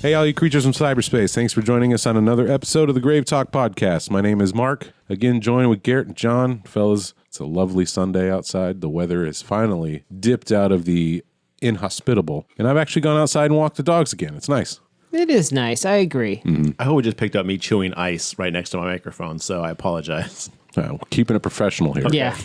Hey, all you creatures from cyberspace. Thanks for joining us on another episode of the Grave Talk Podcast. My name is Mark. Again, joined with Garrett and John. Fellas, it's a lovely Sunday outside. The weather is finally dipped out of the inhospitable. And I've actually gone outside and walked the dogs again. It's nice. It is nice. I agree. I hope it just picked up me chewing ice right next to my microphone, so I apologize. We're keeping it professional here. Yeah.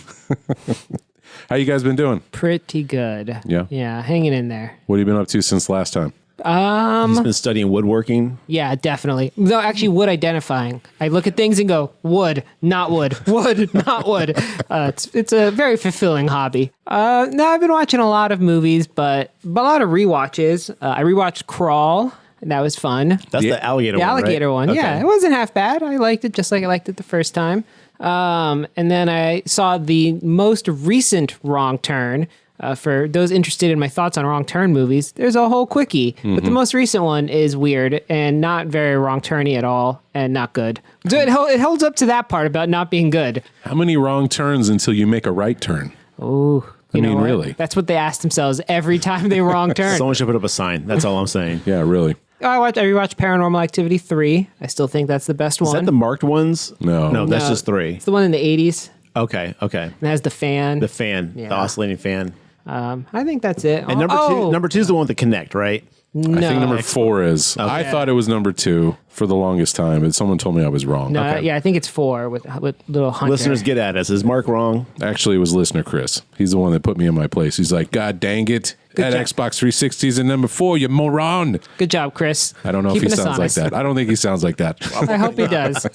How you guys been doing? Pretty good. Yeah? Yeah, hanging in there. What have you been up to since last time? He's been studying woodworking. Yeah, definitely. No, actually, wood identifying. I look at things and go, wood, not wood, wood, not wood. It's a very fulfilling hobby. No, I've been watching a lot of movies, but a lot of rewatches. I rewatched Crawl, and that was fun. That's the alligator one, The alligator one, Okay. yeah. It wasn't half bad. I liked it just like I liked it the first time. And then I saw the most recent Wrong Turn. For those interested in my thoughts on Wrong Turn movies, there's a whole quickie. But the most recent one is weird and not very wrong turny at all and not good. So it holds up to that part about not being good. How many wrong turns until you make a right turn? Oh, I mean, really? That's what they ask themselves every time they wrong turn. Someone should put up a sign. That's all I'm saying. Yeah, really. I rewatched Paranormal Activity 3. I still think that's the best one. Is that the marked ones? No. That's just 3. It's the one in the 80s. Okay. It has the fan. The fan, the oscillating fan. I think that's it. And number two is the one with the Connect, right? No. I think number 4 is. Okay. I thought it was number 2 for the longest time, but someone told me I was wrong. No, Okay. yeah, I think it's 4 with little Hunter. Listeners, get at us. Is Mark wrong? Actually, it was listener Chris. He's the one that put me in my place. He's like, God dang it. That job. Xbox 360 is in number 4, you moron. Good job, Chris. I don't know Keeping if he us sounds honest. like that. I don't think he sounds like that. I hope he does.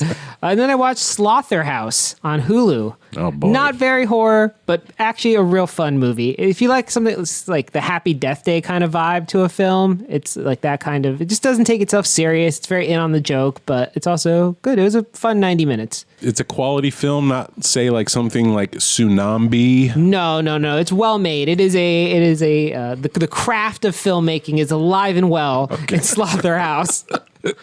And then I watched Slaughterhouse on Hulu. Oh, boy. Not very horror, but actually a real fun movie. If you like something that's like the Happy Death Day kind of vibe to a film, it's like that kind of, it just doesn't take itself serious. It's very in on the joke, but it's also good. It was a fun 90 minutes. It's a quality film, not say like something like Tsunami. No. It's well made. The craft of filmmaking is alive and well in Slaughterhouse. Yeah,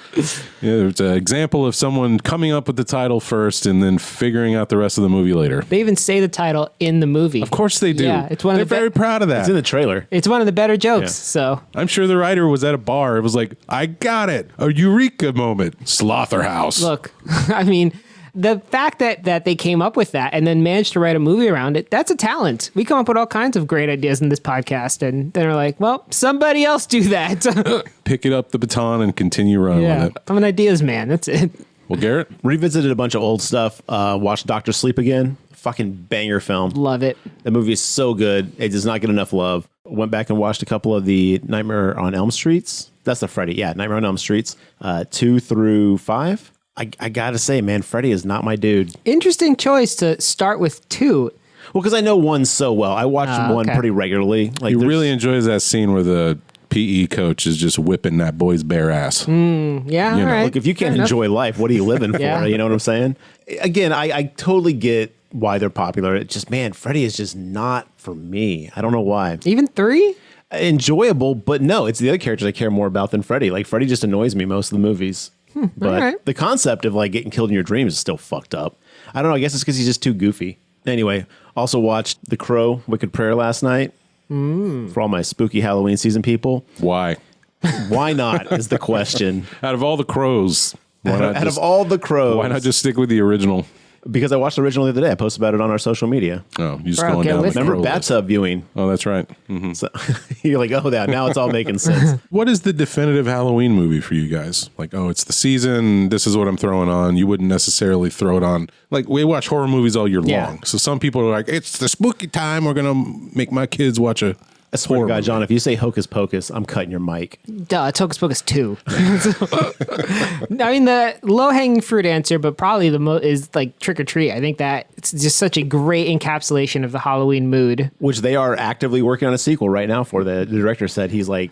it's an example of someone coming up with the title first and then figuring out the rest of the movie later. They even say the title in the movie. Of course they do. Yeah, it's one of They're the very proud of that. It's in the trailer. It's one of the better jokes. Yeah. So I'm sure the writer was at a bar. It was like, I got it. A eureka moment. Slaughterhouse. look, I mean, the fact that they came up with that and then managed to write a movie around it, that's a talent. We come up with all kinds of great ideas in this podcast, and then we're like, well, somebody else do that. Pick it up the baton and continue running with it. I'm an ideas man. That's it. Well, Garrett? Revisited a bunch of old stuff. Watched Dr. Sleep again. Fucking banger film. Love it. The movie is so good. It does not get enough love. Went back and watched a couple of the Nightmare on Elm Streets. That's the Freddy. Yeah, Nightmare on Elm Streets. 2 through 5. I gotta say, man, Freddy is not my dude. Interesting choice to start with 2. Well, because I know 1 so well. I watch 1 pretty regularly. Like He there's- really enjoys that scene where the PE coach is just whipping that boy's bare ass. Yeah, all right. Look, if you can't Fair enough. enjoy life, what are you living for? Yeah. You know what I'm saying? Again, I totally get why they're popular. It's just, man, Freddy is just not for me. I don't know why. Even 3? Enjoyable, but no, it's the other characters I care more about than Freddy. Like, Freddy just annoys me most of the movies. But right. the concept of like getting killed in your dreams is still fucked up. I don't know. I guess it's because he's just too goofy. Anyway, also watched The Crow, Wicked Prayer last night. For all my spooky Halloween season people. Why? Why not is the question. Out of all the crows, why not Out of all the crows. why not just stick with the original? Because I watched the original the other day. I posted about it on our social media. Oh, you just Bro, going get down the with it. crow Remember list. bathtub viewing. Oh, that's right. So you're like, oh, now it's all making sense. What is the definitive Halloween movie for you guys? Like, oh, it's the season. This is what I'm throwing on. You wouldn't necessarily throw it on. Like, we watch horror movies all year Yeah. long. So some people are like, it's the spooky time. We're going to make my kids watch a I swear to horror God, movie. John, if you say Hocus Pocus, I'm cutting your mic. Duh, it's Hocus Pocus 2. I mean, the low-hanging fruit answer, but probably the most is like Trick or Treat. I think that it's just such a great encapsulation of the Halloween mood. Which they are actively working on a sequel right now for. The director said he's like,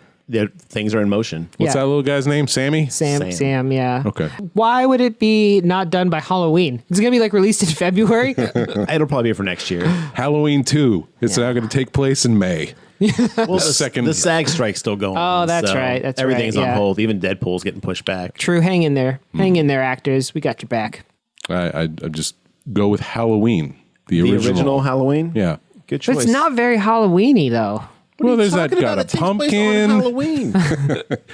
things are in motion. What's Yeah. that little guy's name? Sammy? Sam, yeah. Okay. Why would it be not done by Halloween? It's going to be like released in February? It'll probably be for next year. Halloween 2. It's now going to take place in May. Well, second- the SAG strike's still going on. that's so right, that's everything's right, on yeah. hold. Even Deadpool's getting pushed back. True, hang in there. Hang in there, actors. We got your back. I just go with Halloween. The The original. original Halloween? Yeah. Good But choice. it's not very Halloween-y, though. Well, there's that got a pumpkin. Halloween.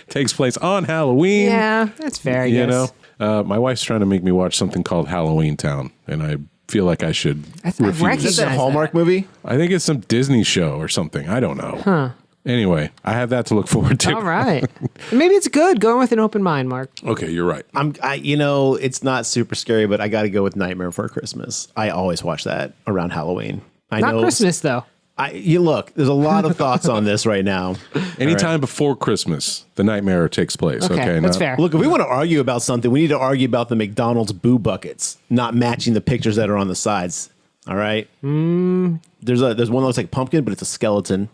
Takes place on Halloween. Yeah, that's fair, I guess. My wife's trying to make me watch something called Halloween Town, and I feel like I should refuse. Is that a Hallmark movie? I think it's some Disney show or something. I don't know. Huh. Anyway, I have that to look forward to. All right. Maybe it's good. Going with an open mind, Mark. Okay, you're right. It's not super scary, but I got to go with Nightmare Before Christmas. I always watch that around Halloween. Not Christmas, though. Look, there's a lot of thoughts on this right now. Anytime before Christmas, the nightmare takes place. Okay, that's fair. Look, if we want to argue about something, we need to argue about the McDonald's boo buckets not matching the pictures that are on the sides. All right. There's one that looks like pumpkin, but it's a skeleton.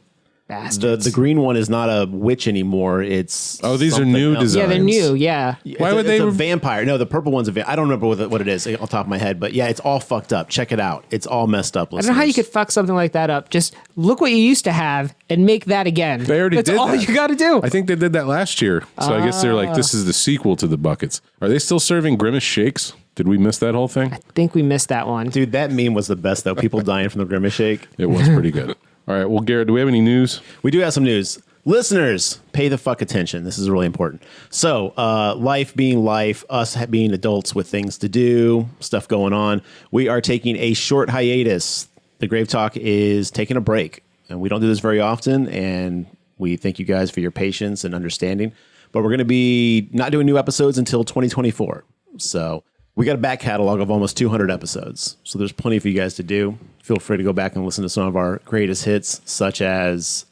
Bastards. The green one is not a witch anymore. It's these are new designs. Yeah, they're new. Yeah. Why would they? It's a vampire. No, the purple one's a vampire. I don't remember what it is off the top of my head, but yeah, it's all fucked up. Check it out. It's all messed up. I don't know how you could fuck something like that up. Just look what you used to have and make that again. They already That's did all that. you got to do. I think they did that last year. So I guess they're like, this is the sequel to the buckets. Are they still serving Grimace shakes? Did we miss that whole thing? I think we missed that one. Dude, that meme was the best though. People dying from the Grimace shake. It was pretty good. All right. Well, Garrett, do we have any news? We do have some news. Listeners, pay the fuck attention. This is really important. So, life being life, us being adults with things to do, stuff going on, we are taking a short hiatus. The Grave Talk is taking a break. And we don't do this very often. And we thank you guys for your patience and understanding. But we're going to be not doing new episodes until 2024. So, we got a back catalog of almost 200 episodes. So, there's plenty for you guys to do. Feel free to go back and listen to some of our greatest hits, such as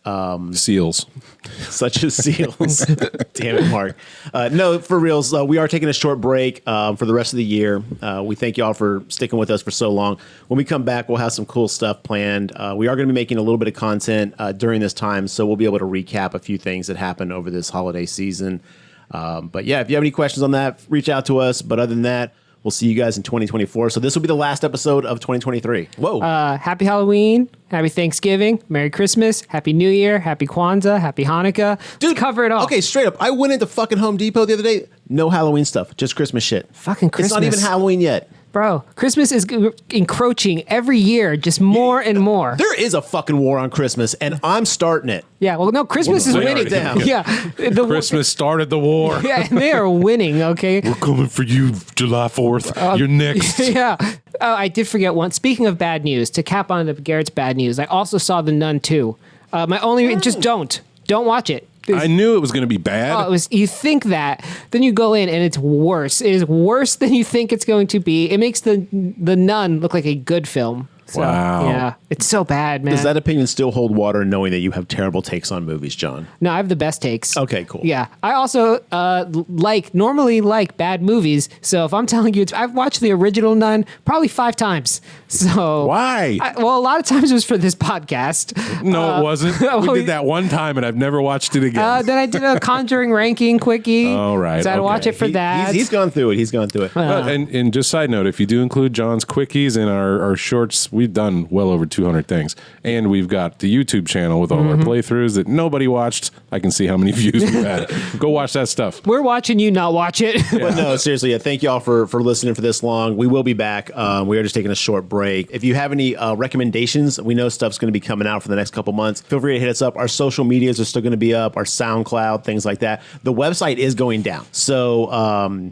Seals. Seals. Damn it, Mark. No, for reals, we are taking a short break for the rest of the year. We thank y'all for sticking with us for so long. When we come back, we'll have some cool stuff planned. We are going to be making a little bit of content during this time, so we'll be able to recap a few things that happened over this holiday season. But yeah, if you have any questions on that, reach out to us. But other than that, we'll see you guys in 2024. So this will be the last episode of 2023. Whoa. Happy Halloween. Happy Thanksgiving. Merry Christmas. Happy New Year. Happy Kwanzaa. Happy Hanukkah. Dude, let's cover it all. Okay, straight up. I went into fucking Home Depot the other day. No Halloween stuff. Just Christmas shit. Fucking Christmas. It's not even Halloween yet. Bro, Christmas is encroaching every year, just more and more. There is a fucking war on Christmas, and I'm starting it. Yeah, well, no, Christmas is they winning. already- Yeah. Christmas started the war. Yeah, and they are winning, okay? We're coming for you, July 4th. You're next. Yeah. Oh, I did forget one. Speaking of bad news, to cap on the Garrett's bad news, I also saw The Nun 2. Just don't watch it. I knew it was going to be bad. Oh, you think that, then you go in and it's worse. It is worse than you think it's going to be. It makes the Nun look like a good film. So, Wow. Yeah, it's so bad, man. Does that opinion still hold water knowing that you have terrible takes on movies, John? No, I have the best takes. Okay, cool. Yeah, I also normally like bad movies. So if I'm telling you, I've watched the original Nun probably 5 times. So Why? A lot of times it was for this podcast. No, it wasn't. We did that one time, and I've never watched it again. Then I did a Conjuring ranking quickie. All right, So I'd watch okay. it for that. He's gone through it. And just side note, if you do include John's quickies in our shorts, we've done well over 200 things. And we've got the YouTube channel with all our playthroughs that nobody watched. I can see how many views we've had. Go watch that stuff. We're watching you not watch it. But no, seriously, thank y'all for listening for this long. We will be back. We are just taking a short break. If you have any recommendations, we know stuff's going to be coming out for the next couple months. Feel free to hit us up. Our social medias are still going to be up, our SoundCloud, things like that. The website is going down. So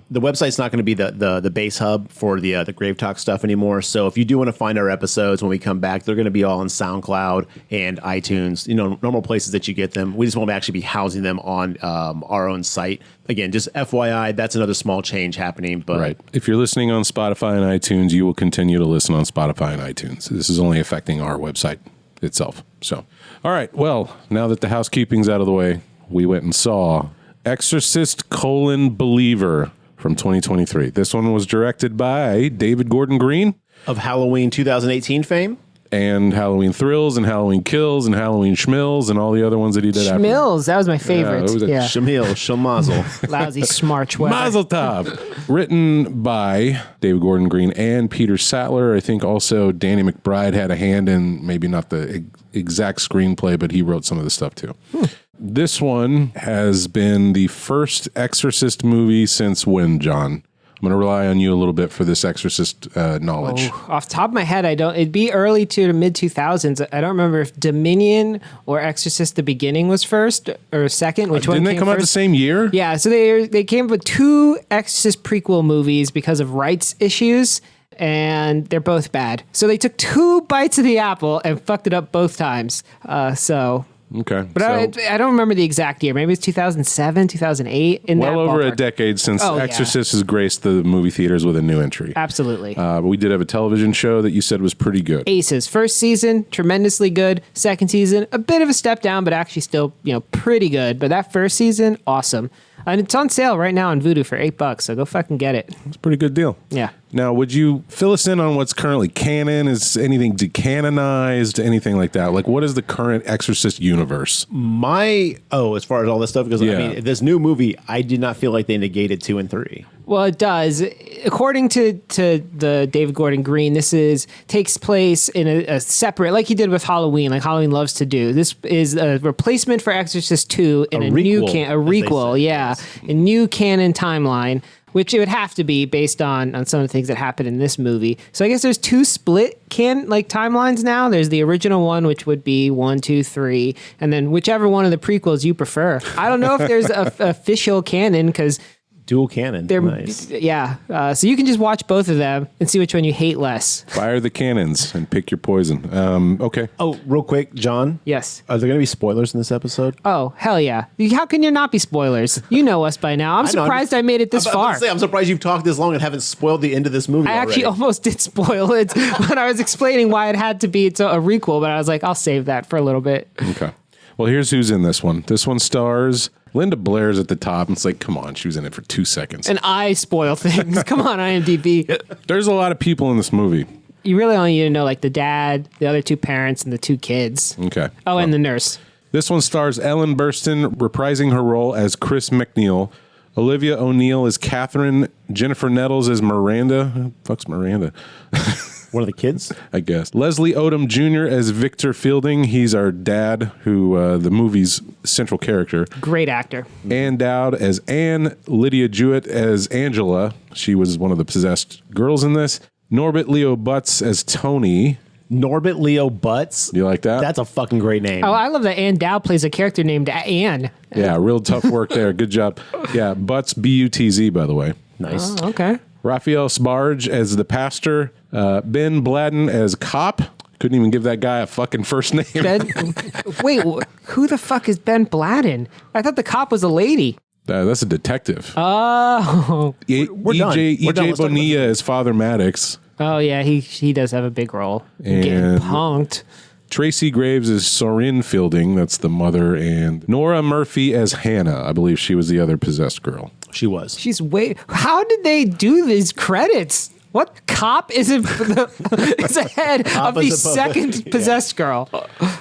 the website's not going to be the base hub for the Grave Talk stuff anymore. So if you do want to find our episodes when we come back, they're going to be all on SoundCloud and iTunes, normal places that you get them. We just won't actually be housing them on our own site. Again, just FYI, that's another small change happening. But Right. If you're listening on Spotify and iTunes, you will continue to listen on Spotify and iTunes. This is only affecting our website itself. So, all right. Well, now that the housekeeping's out of the way, we went and saw Exorcist Believer from 2023. This one was directed by David Gordon Green. Of Halloween 2018 fame? And Halloween Thrills and Halloween Kills and Halloween Schmills and all the other ones that he did after. Schmills, that was my favorite. it was a Shamil, Shamazel. Lousy smarch weather. Mazel tov. Written by David Gordon Green and Peter Sattler. I think also Danny McBride had a hand in, maybe not the exact screenplay, but he wrote some of the stuff too. This one has been the first Exorcist movie since when, John? I'm going to rely on you a little bit for this Exorcist knowledge. Oh, off the top of my head, I don't. It'd be early to mid 2000s. I don't remember if Dominion or Exorcist: The Beginning was first or second. Which one Didn't they came come out the first? same year? Yeah, so they came up with two Exorcist prequel movies because of rights issues, and they're both bad. So they took two bites of the apple and fucked it up both times. Okay. But I don't remember the exact year. Maybe it's 2007, 2008. Well over a decade since Exorcist has graced the movie theaters with a new entry. Absolutely. But we did have a television show that you said was pretty good. Aces. First season, tremendously good. Second season, a bit of a step down, but actually still, pretty good. But that first season, awesome. And it's on sale right now on Vudu for $8, so go fucking get it. It's a pretty good deal. Yeah. Now, would you fill us in on what's currently canon? Is anything decanonized? Anything like that? Like, what is the current Exorcist universe? As far as all this stuff, because Yeah. I mean, this new movie, I did not feel like they negated 2 and 3. Well, it does. According to the David Gordon Green, takes place in a separate, like he did with Halloween, like Halloween loves to do. This is a replacement for Exorcist 2 in a new requel, a requel, say. yeah, a new canon timeline, which it would have to be based on some of the things that happened in this movie. So I guess there's two split timelines now. There's the original one, which would be 1, 2, 3, and then whichever one of the prequels you prefer. I don't know if there's a official canon because Dual canon. they're Nice. yeah. So you can just watch both of them and see which one you hate less. Fire the cannons and pick your poison. Okay. Oh, real quick, John. Yes. Are there going to be spoilers in this episode? Oh, hell yeah. How can there not be spoilers? You know us by now. I'm surprised I made it this far. I'm surprised you've talked this long and haven't spoiled the end of this movie I actually almost did spoil it when I was explaining why it had to be a requel, but I was like, I'll save that for a little bit. Okay. Well, here's who's in this one. This one stars Linda Blair's at the top. And it's like, come on, she was in it for 2 seconds. And I spoil things. Come on, IMDb. There's a lot of people in this movie. You really only need to know the dad, the other two parents, and the two kids. Okay. Oh, and the nurse. This one stars Ellen Burstyn reprising her role as Chris McNeil. Olivia O'Neill as Catherine. Jennifer Nettles as Miranda. Who the fuck's Miranda? One of the kids? I guess. Leslie Odom Jr. as Victor Fielding. He's our dad, who the movie's central character. Great actor. Ann Dowd as Anne. Lydia Jewett as Angela. She was one of the possessed girls in this. Norbert Leo Butts as Tony. Norbert Leo Butts? You like that? That's a fucking great name. Oh, I love that Ann Dowd plays a character named Anne. Yeah, real tough work there. Good job. Yeah, Butts, B-U-T-Z, by the way. Nice. Oh, okay. Raphael Sbarge as the pastor. Ben Bladden as cop. Couldn't even give that guy a fucking first name. Wait, who the fuck is Ben Bladden? I thought the cop was a lady. That's a detective. Oh. We're done. We're EJ done. Let's talk Bonilla as Father Maddox. Oh, yeah, he does have a big role. And- Getting punked. Tracy Graves as Sorin Fielding. That's the mother. And Nora Murphy as Hannah. I believe she was the other possessed girl. She was. How did they do these credits? What cop is it? Is ahead of the second possessed girl?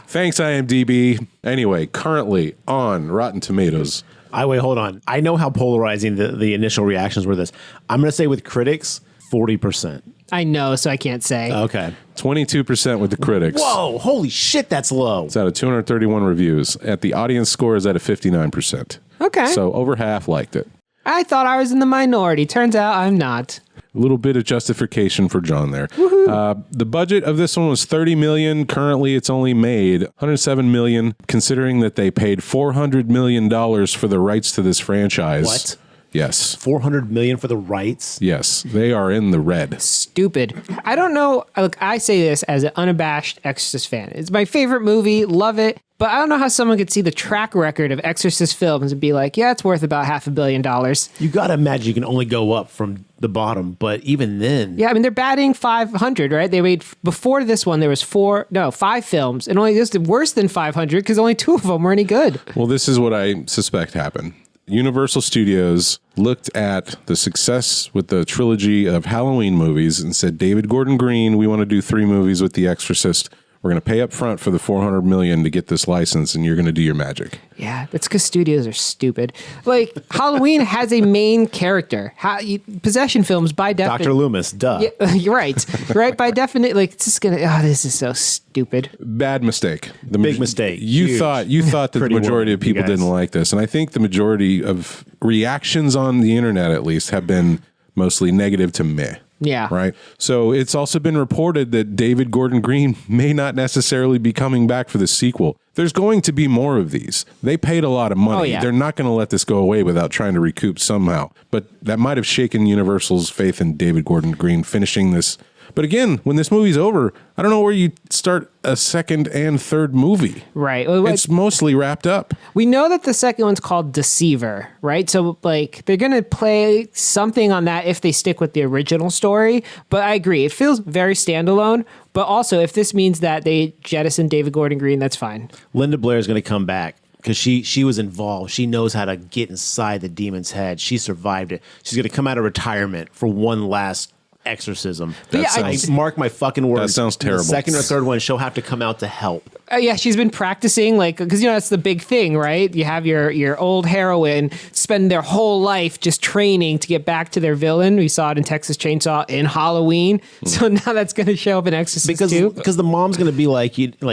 Thanks, IMDb. Anyway, currently on Rotten Tomatoes. Wait, hold on. I know how polarizing the initial reactions were this. I'm going to say with critics, 40%. I know, so I can't say. Okay. 22% with the critics. Whoa, holy shit, that's low. It's out of 231 reviews. At the audience score is at a 59%. Okay. So over half liked it. I thought I was in the minority. Turns out I'm not. A little bit of justification for John there. The budget of this one was $30 million. Currently, it's only made $107 million, considering that they paid $400 million for the rights to this franchise. What? Yes. $400 million for the rights? Yes. They are in the red. Stupid. I don't know. Look, I say this as an unabashed Exorcist fan. It's my favorite movie. Love it. But I don't know how someone could see the track record of Exorcist films and be like, yeah, it's worth about $500 million. You got to imagine you can only go up from the bottom, but even then. Yeah, I mean, they're batting 500, right? They made, before this one, there was 5 films, and only just worse than 500 because only 2 of them were any good. Well, this is what I suspect happened. Universal Studios looked at the success with the trilogy of Halloween movies and said, David Gordon Green, we want to do 3 movies with The Exorcist. We're going to pay up front for the $400 million to get this license, and you're going to do your magic. Yeah, that's because studios are stupid. Like, Halloween has a main character. Possession films, by definition. Dr. Loomis, duh. Yeah, you're right. Right, by definition, like, it's just going to, this is so stupid. Bad mistake. Big mistake. You Huge. thought that the Pretty majority of woman, you people guys. didn't like this, and I think the majority of reactions on the internet, at least, have been mostly negative to meh. Yeah. Right. So it's also been reported that David Gordon Green may not necessarily be coming back for the sequel. There's going to be more of these. They paid a lot of money. Oh, yeah. They're not going to let this go away without trying to recoup somehow. But that might have shaken Universal's faith in David Gordon Green finishing this. But again, when this movie's over, I don't know where you start a second and third movie. Right. It's mostly wrapped up. We know that the second one's called Deceiver, right? So, like, they're going to play something on that if they stick with the original story. But I agree. It feels very standalone. But also, if this means that they jettison David Gordon Green, that's fine. Linda Blair is going to come back because she was involved. She knows how to get inside the demon's head. She survived it. She's going to come out of retirement for one last exorcism. Mark my fucking words. That sounds terrible. The second or third one, she'll have to come out to help. Yeah, she's been practicing, like, because, that's the big thing, right? You have your old heroine spend their whole life just training to get back to their villain. We saw it in Texas Chainsaw, in Halloween. So now that's going to show up in Exorcist 2. Because the mom's going to be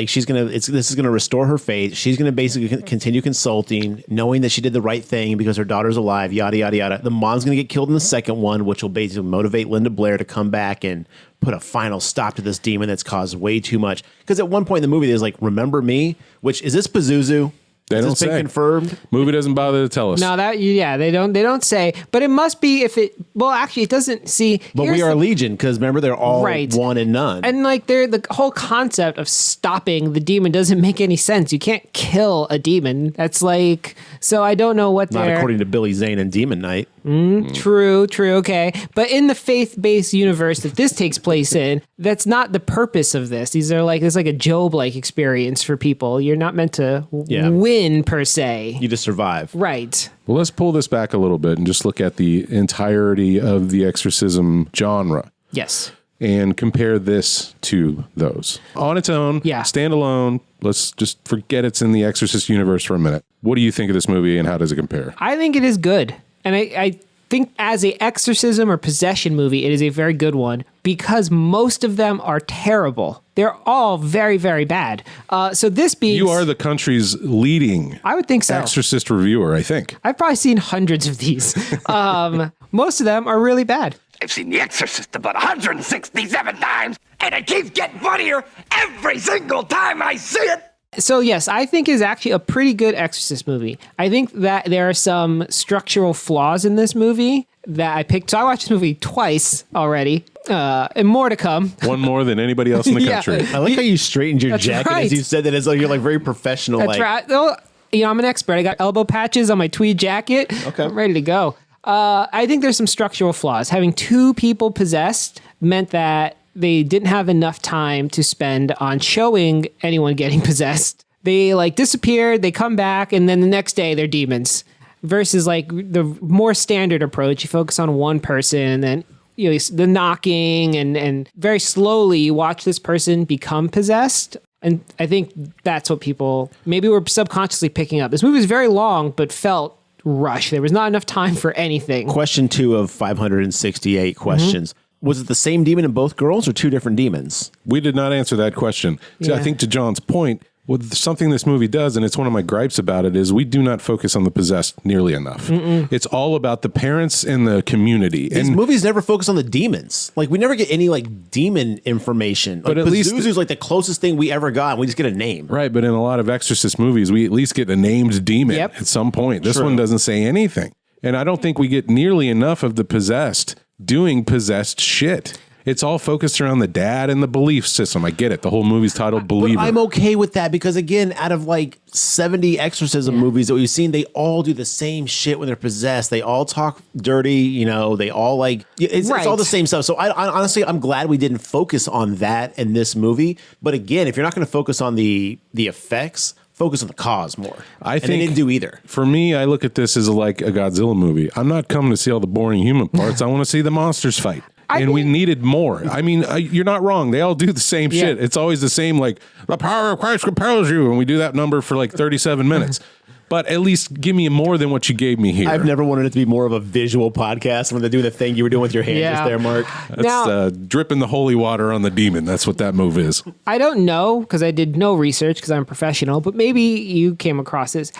she's going to, this is going to restore her faith. She's going to basically continue consulting, knowing that she did the right thing because her daughter's alive, yada, yada, yada. The mom's going to get killed in the second one, which will basically motivate Linda Blair to come back and put a final stop to this demon that's caused way too much. Because at one point in the movie, there's like, remember me? Which, is this Pazuzu? They don't say. Confirmed? Movie doesn't bother to tell us. No, they don't say. But it must be actually, it doesn't see. But we are Legion, because remember, they're all one and none. And like the whole concept of stopping the demon doesn't make any sense. You can't kill a demon. That's like, so I don't know what Not according to Billy Zane and Demon Knight. True, okay. But in the faith-based universe that this takes place in, that's not the purpose of this. It's like a Job-like experience for people. You're not meant to win, per se. You just survive. Right. Well, let's pull this back a little bit and just look at the entirety of the exorcism genre. Yes. And compare this to those. On its own, standalone, let's just forget it's in the Exorcist universe for a minute. What do you think of this movie and how does it compare? I think it is good. And I think as a exorcism or possession movie, it is a very good one because most of them are terrible. They're all very, very bad. So this being... You are the country's leading I would think so. Exorcist reviewer, I think. I've probably seen hundreds of these. Most of them are really bad. I've seen The Exorcist about 167 times, and it keeps getting funnier every single time I see it. So yes, I think is actually a pretty good Exorcist movie. I think that there are some structural flaws in this movie that I picked. So I watched this movie twice already, and more to come. One more than anybody else in the country. I like how you straightened your jacket as you said that. As though you're like very professional. That's right. Well, I'm an expert. I got elbow patches on my tweed jacket. Okay. I'm ready to go. I think there's some structural flaws. Having two people possessed meant that they didn't have enough time to spend on showing anyone getting possessed. They disappeared, they come back, and then the next day they're demons. Versus the more standard approach, you focus on one person and then the knocking and very slowly you watch this person become possessed. And I think that's what people maybe were subconsciously picking up. This movie was very long, but felt rushed. There was not enough time for anything. Question 2 of 568 questions. Was it the same demon in both girls or two different demons? We did not answer that question. So I think to John's point, something this movie does, and it's one of my gripes about it, is we do not focus on the possessed nearly enough. It's all about the parents and the community. These movies never focus on the demons. We never get any demon information. But at least Pazuzu's the closest thing we ever got. And we just get a name. Right, but in a lot of Exorcist movies, we at least get a named demon at some point. This one doesn't say anything. And I don't think we get nearly enough of the possessed doing possessed shit. It's all focused around the dad and the belief system. I get it. The whole movie's titled Believer. But I'm okay with that because, again, out of 70 exorcism movies that we've seen, they all do the same shit when they're possessed. They all talk dirty, they all it's all the same stuff. So I honestly, I'm glad we didn't focus on that in this movie. But again, if you're not going to focus on the effects, focus on the cause more. I think they didn't do either. For me, I look at this as like a Godzilla movie. I'm not coming to see all the boring human parts. I want to see the monsters fight. We needed more. I mean, you're not wrong. They all do the same shit. It's always the same, the power of Christ compels you. And we do that number for 37 minutes. But at least give me more than what you gave me here. I've never wanted it to be more of a visual podcast when they do the thing you were doing with your hands just there, Mark. That's dripping the holy water on the demon. That's what that move is. I don't know because I did no research because I'm a professional, but maybe you came across this.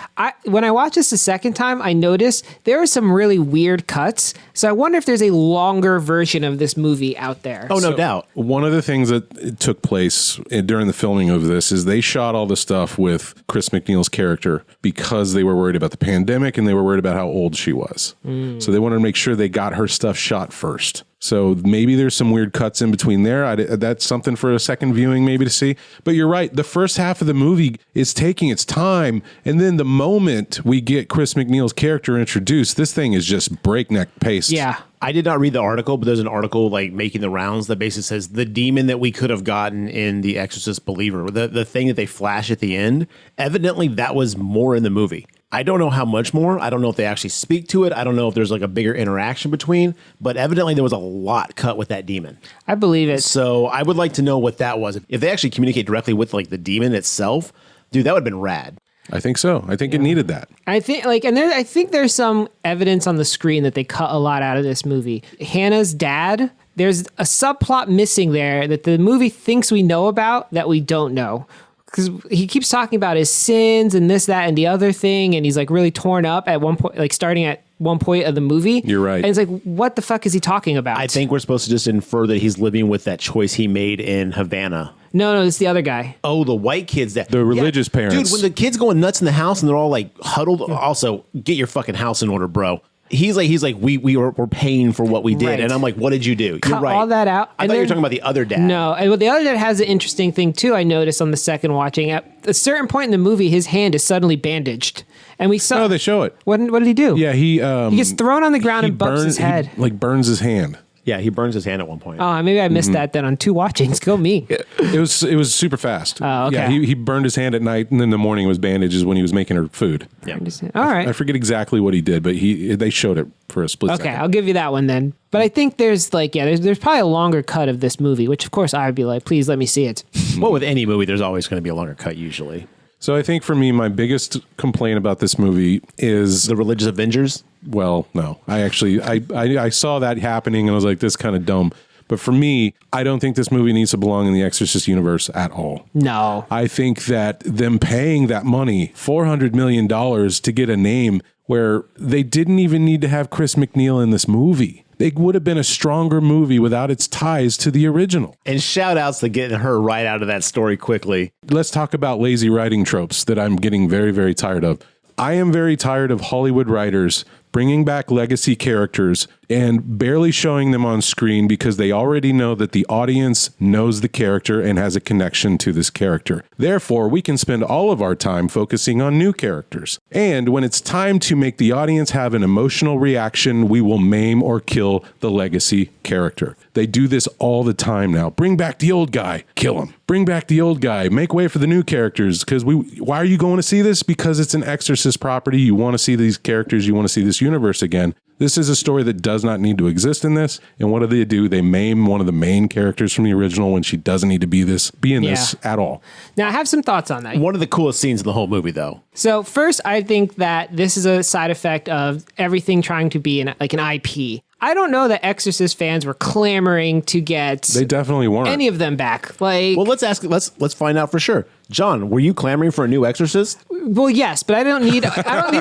When I watched this the second time, I noticed there are some really weird cuts. So I wonder if there's a longer version of this movie out there. Oh, no doubt. One of the things that took place during the filming of this is they shot all the stuff with Chris McNeil's character because they were worried about the pandemic and they were worried about how old she was. So they wanted to make sure they got her stuff shot first. So maybe there's some weird cuts in between there. That's something for a second viewing maybe to see. But you're right. The first half of the movie is taking its time. And then the moment we get Chris McNeil's character introduced, this thing is just breakneck pace. Yeah. I did not read the article, but there's an article like making the rounds that basically says the demon that we could have gotten in The Exorcist Believer, the thing that they flash at the end, evidently that was more in the movie. I don't know how much more. I don't know if they actually speak to it. I don't know if there's like a bigger interaction between, but evidently there was a lot cut with that demon. I believe it. So I would like to know what that was. If they actually communicate directly with like the demon itself, dude, that would have been rad. I think so. I think it needed that. I think I think there's some evidence on the screen that they cut a lot out of this movie. Hannah's dad, there's a subplot missing there that the movie thinks we know about that we don't know. Because he keeps talking about his sins and this, that, and the other thing, and he's like really torn up at one point, like starting at one point of the movie. You're right. And it's like, what the fuck is he talking about? I think we're supposed to just infer that he's living with that choice he made in Havana. No, it's the other guy. Oh, the white kids that The religious parents. Dude, when the kids going nuts in the house and they're all like huddled. Also, get your fucking house in order, bro. He's like, we're paying for what we did, Right. and I'm like, what did you do? Cut You're right. all that out. I And thought you were then- talking about the other dad. No, and well, the other dad has an interesting thing too. I noticed on the second watching. At a certain point in the movie, his hand is suddenly bandaged, and we saw. Oh, they show it. What did he do? Yeah, he gets thrown on the ground and bumps his head. He, like burns his hand. Yeah, he burns his hand at one point. Oh, maybe I missed that then on 2 watchings. Go me. It was super fast. Oh, okay. Yeah, he burned his hand at night, and then in the morning it was bandages when he was making her food. Yeah. All right. I forget exactly what he did, but they showed it for a split Okay, second. I'll give you that one then. But I think there's there's probably a longer cut of this movie, which of course I would be like, please let me see it. Well, with any movie, there's always going to be a longer cut usually. So I think for me, my biggest complaint about this movie is The Religious Avengers. well, no, I actually I saw that happening and I was like, this is kind of dumb. But for me, I don't think this movie needs to belong in the Exorcist universe at all. No. I think that them paying that money, $400 million to get a name where they didn't even need to have Chris McNeil in this movie. It would have been a stronger movie without its ties to the original. And shout outs to getting her right out of that story quickly. Let's talk about lazy writing tropes that I'm getting very, very tired of. I am very tired of Hollywood writers bringing back legacy characters and barely showing them on screen because they already know that the audience knows the character and has a connection to this character. Therefore, we can spend all of our time focusing on new characters. And when it's time to make the audience have an emotional reaction, we will maim or kill the legacy character. They do this all the time now. Bring back the old guy, kill him. Bring back the old guy, make way for the new characters. Because why are you going to see this? Because it's an Exorcist property. You want to see these characters. You want to see this universe again. This is a story that does not need to exist in this. And what do? They maim one of the main characters from the original when she doesn't need to be in this at all. Now I have some thoughts on that. One of the coolest scenes in the whole movie, though. So first, I think that this is a side effect of everything trying to be an IP. I don't know that Exorcist fans were clamoring to get They definitely weren't. any of them back. Like, Well, let's find out for sure. John, were you clamoring for a new Exorcist? well, yes, but I don't need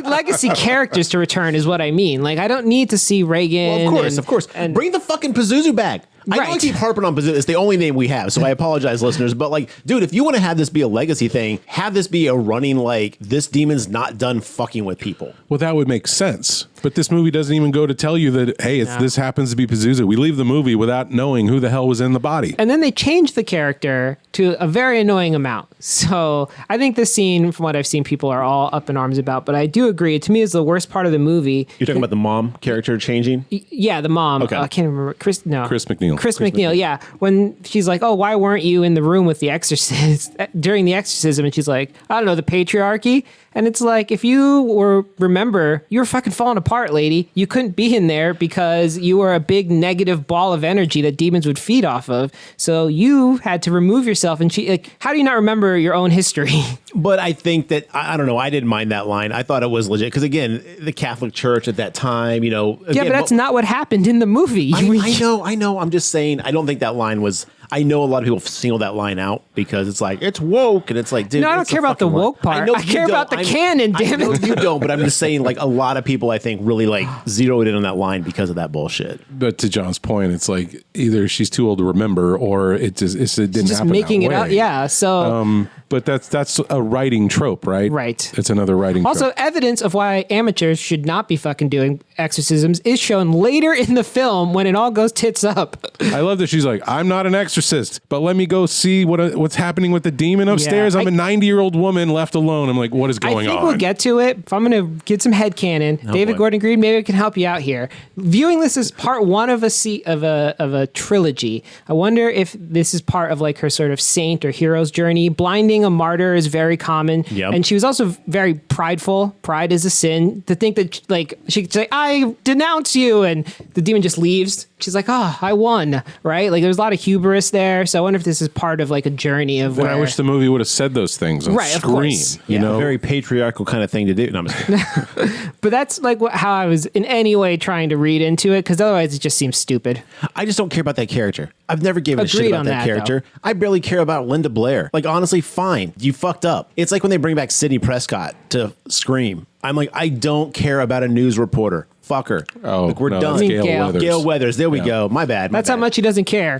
legacy characters to return. Is what I mean. Like, I don't need to see Reagan. Well, of course. And Bring the fucking Pazuzu back. I know I Right. keep harping on Pazuzu. It's the only name we have, so I apologize, listeners. But like, dude, if you want to have this be a legacy thing, have this be a running like this demon's not done fucking with people. Well, that would make sense. But this movie doesn't even go to tell you that, hey, this happens to be Pazuzu. We leave the movie without knowing who the hell was in the body. And then they changed the character to a very annoying amount. So I think this scene, from what I've seen, people are all up in arms about. But I do agree. To me, it's the worst part of the movie. You're talking about the mom character changing? Yeah, the mom. Okay. I can't remember. Chris McNeil. Chris McNeil, yeah. When she's like, oh, why weren't you in the room with the exorcist during the exorcism? And she's like, I don't know, the patriarchy. And it's like, if you remember, you were fucking falling apart, lady. You couldn't be in there because you were a big negative ball of energy that demons would feed off of. So you had to remove yourself. And how do you not remember your own history? But I think that, I don't know, I didn't mind that line. I thought it was legit. Because again, the Catholic Church at that time, Yeah, but that's not what happened in the movie. I know. I'm just saying, I don't think that line was, I know a lot of people single that line out because it's like, it's woke. And it's like, dude, No, I don't care about the woke part. I care about the canon, damn it. I know you don't, but I'm just saying, like, a lot of people, I think, really, like, zeroed in on that line because of that bullshit. But to John's point, it's like either she's too old to remember or it didn't Just happen making that it way. up. Yeah. So. But that's a writing trope, right? Right. It's another writing Also, trope. evidence of why amateurs should not be fucking doing exorcisms is shown later in the film when it all goes tits up. I love that she's like, I'm not an exorcist, but let me go see what's happening with the demon upstairs. Yeah, I'm a 90-year-old woman left alone. I'm like, what is going I think on? we'll get to it. If I'm going to get some headcanon, David boy. Gordon Green, maybe I can help you out here. Viewing this as part one of a trilogy, I wonder if this is part of like her sort of saint or hero's journey. Blinding a martyr is very common. Yep. And she was also very prideful. Pride is a sin. To think that like she could say, I denounce you, and the demon just leaves. She's like, oh, I won, right? Like there's a lot of hubris there. So I wonder if this is part of like a journey of Then where... I wish the movie would have said those things on Right, of screen. course. You Yeah. know, A very patriarchal kind of thing to do. No, I'm just kidding. But that's like how I was in any way trying to read into it, because otherwise it just seems stupid. I just don't care about that character. I've never given a shit Agreed about on that that, character. I barely care about Linda Blair. Like, honestly, fine. You fucked up. It's like when they bring back Sidney Prescott to Scream. I'm like, I don't care about a news reporter. Fuck her. Oh, like, we're no, done. that's Gail. Gail Weathers. Gail Weathers. There we go. My bad. That's how much he doesn't care.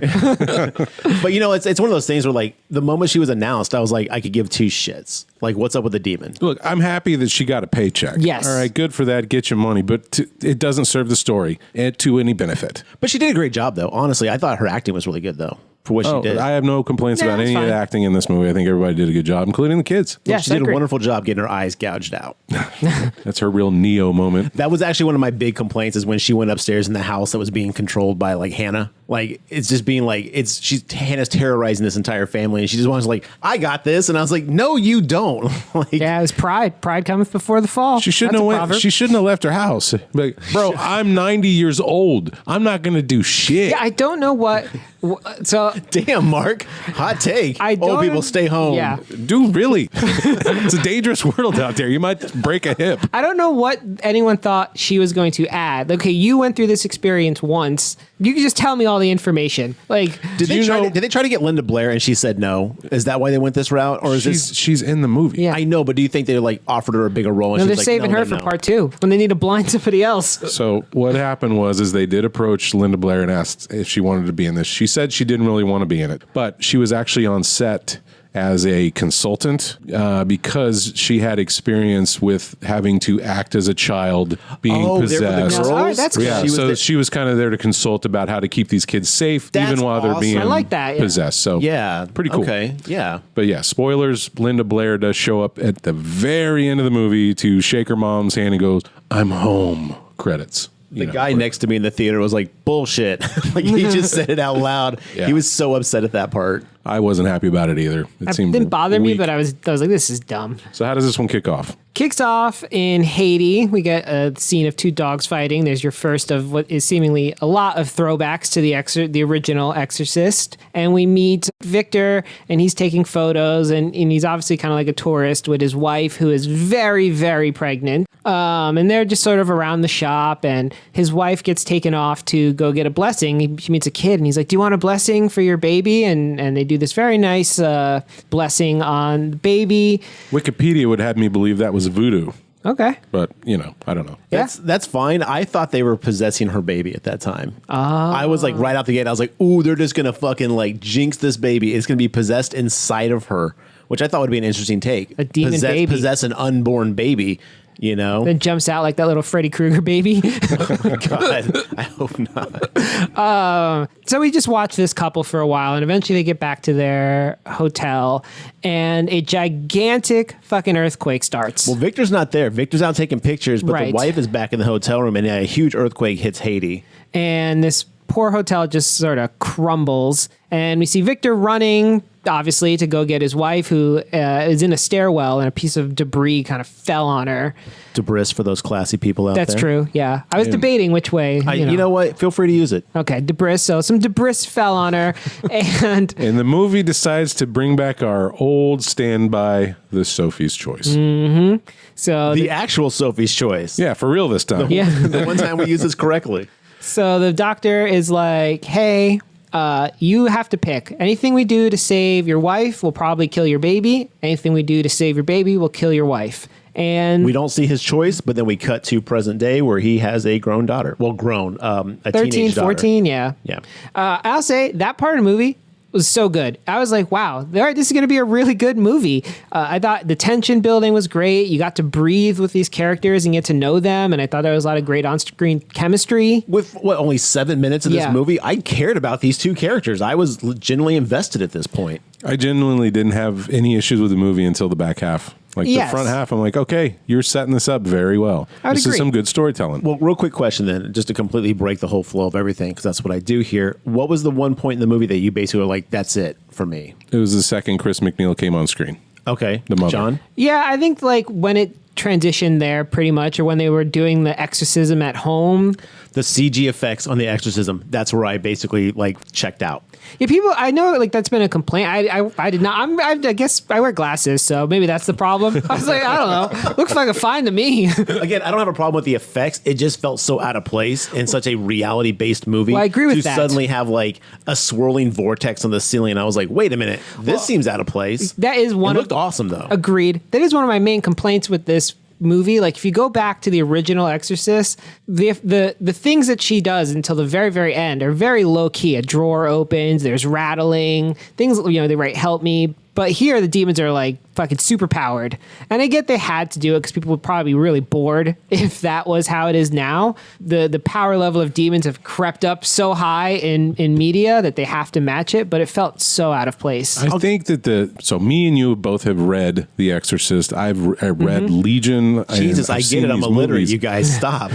But you know, it's one of those things where, like, the moment she was announced, I was like, I could give two shits. Like, what's up with the demon? Look, I'm happy that she got a paycheck. Yes. All right, good for that. Get your money. But it doesn't serve the story to any benefit. But she did a great job, though. Honestly, I thought her acting was really good, though, for what she did. I have no complaints Yeah, about it's any of fine. the acting in this movie. I think everybody did a good job, including the kids. Yeah, She did a agree. wonderful job getting her eyes gouged out. That's her real Neo moment. That was actually one of my big complaints, is when she went upstairs in the house that was being controlled by, like, Hannah. Like, it's just being like, Hannah's terrorizing this entire family, and she just wants, like, I got this. And I was like, no, you don't. Like, Yeah, it was pride. Pride cometh before the fall. She shouldn't That's have a went. proverb. She shouldn't have left her house. Like, bro, I'm 90 years old. I'm not gonna do shit. Yeah, I don't know what. So damn, Mark. Hot take. I don't. Old people stay home. Yeah, Dude, really? It's a dangerous world out there. You might break a hip. I don't know what anyone thought she was going to add. Okay, you went through this experience once. You can just tell me all the information. Like, Did they try to get Linda Blair and she said no? Is that why they went this route, or is She's in the movie. Yeah. I know, but do you think they like offered her a bigger role? And no, she they're was like, saving no, her no, for no. part two when they need to blind somebody else. So what happened was they did approach Linda Blair and asked if she wanted to be in this. She said she didn't really want to be in it, but she was actually on set as a consultant because she had experience with having to act as a child, being Oh, possessed. there were the girls? All right, that's Yeah, good. she was kind of there to consult about how to keep these kids safe, That's even while they're awesome. being I like that, yeah. possessed. So Yeah. pretty cool. Okay. Yeah. But yeah, spoilers. Linda Blair does show up at the very end of the movie to shake her mom's hand and goes, "I'm home." Credits. The guy next to me in the theater was like, bullshit. Like, he just said it out loud. Yeah. He was so upset at that part. I wasn't happy about it either. It It seemed didn't bother me, weak. but I was like, this is dumb. So how does this one kick off? Kicks off in Haiti. We get a scene of two dogs fighting. There's your first of what is seemingly a lot of throwbacks to the original Exorcist. And we meet Victor, and he's taking photos, and he's obviously kind of like a tourist with his wife, who is very, very pregnant. And they're just sort of around the shop, and his wife gets taken off to go get a blessing. She meets a kid, and he's like, "Do you want a blessing for your baby?" And they do this very nice blessing on the baby. Wikipedia would have me believe that was voodoo, Okay. but I don't know. Yeah. That's fine. I thought they were possessing her baby at that time. I was like, right out the gate, I was like, ooh, they're just going to fucking like jinx this baby. It's going to be possessed inside of her, which I thought would be an interesting take. A demon baby. Possess an unborn baby, you know? Then jumps out like that little Freddy Krueger baby. God, I hope not. So we just watch this couple for a while, and eventually they get back to their hotel, and a gigantic fucking earthquake starts. Well, Victor's not there. Victor's out taking pictures, but Right. the wife is back in the hotel room, and a huge earthquake hits Haiti. And this poor hotel just sort of crumbles, and we see Victor running, obviously, to go get his wife, who is in a stairwell, and a piece of debris kind of fell on her. Debris for those classy people out That's there. true, yeah. I was debating which way. You know what? Feel free to use it. Okay, debris. So some debris fell on her, and And the movie decides to bring back our old standby, the Sophie's Choice. so The actual Sophie's Choice. Yeah, for real this time. yeah. The one time we use this correctly. So the doctor is like, hey, you have to pick. Anything we do to save your wife will probably kill your baby. Anything we do to save your baby will kill your wife. And we don't see his choice, but then we cut to present day where he has a grown daughter. Well, grown, a 13, teenage daughter. 14, yeah. Yeah. I'll say that part of the movie was so good. I was like, wow, this is going to be a really good movie. I thought the tension building was great. You got to breathe with these characters and get to know them. And I thought there was a lot of great on-screen chemistry. With only 7 minutes of this Yeah. movie, I cared about these two characters. I was genuinely invested at this point. I genuinely didn't have any issues with the movie until the back half. Like Yes. the front half, I'm like, okay, you're setting this up very well. I would This agree. is some good storytelling. Well, real quick question then, just to completely break the whole flow of everything, because that's what I do here. What was the one point in the movie that you basically were like, that's it for me? It was the second Chris McNeil came on screen. Okay. The mother. John? Yeah, I think like when it transitioned there pretty much, or when they were doing the exorcism at home. The CG effects on the exorcism, that's where I basically like checked out. Yeah, people, I know like that's been a complaint. I did not, I guess I wear glasses, so maybe that's the problem. I was like, I don't know. Looks like a fine to me. Again, I don't have a problem with the effects. It just felt so out of place in such a reality-based movie. Well, I agree with to that. suddenly have like a swirling vortex on the ceiling. And I was like, wait a minute, this seems out of place. That is one It of looked awesome though. Agreed. That is one of my main complaints with this movie. Like if you go back to the original Exorcist, the things that she does until the very, very end are very low key. A drawer opens, there's rattling, things, they write help me. But here the demons are like fucking super powered. And I get they had to do it because people would probably be really bored if that was how it is now. The power level of demons have crept up so high in media that they have to match it, but it felt so out of place. I think that so me and you both have read The Exorcist. I read Legion. Jesus, I've I get seen it. I'm these illiterate. movies. You guys stop.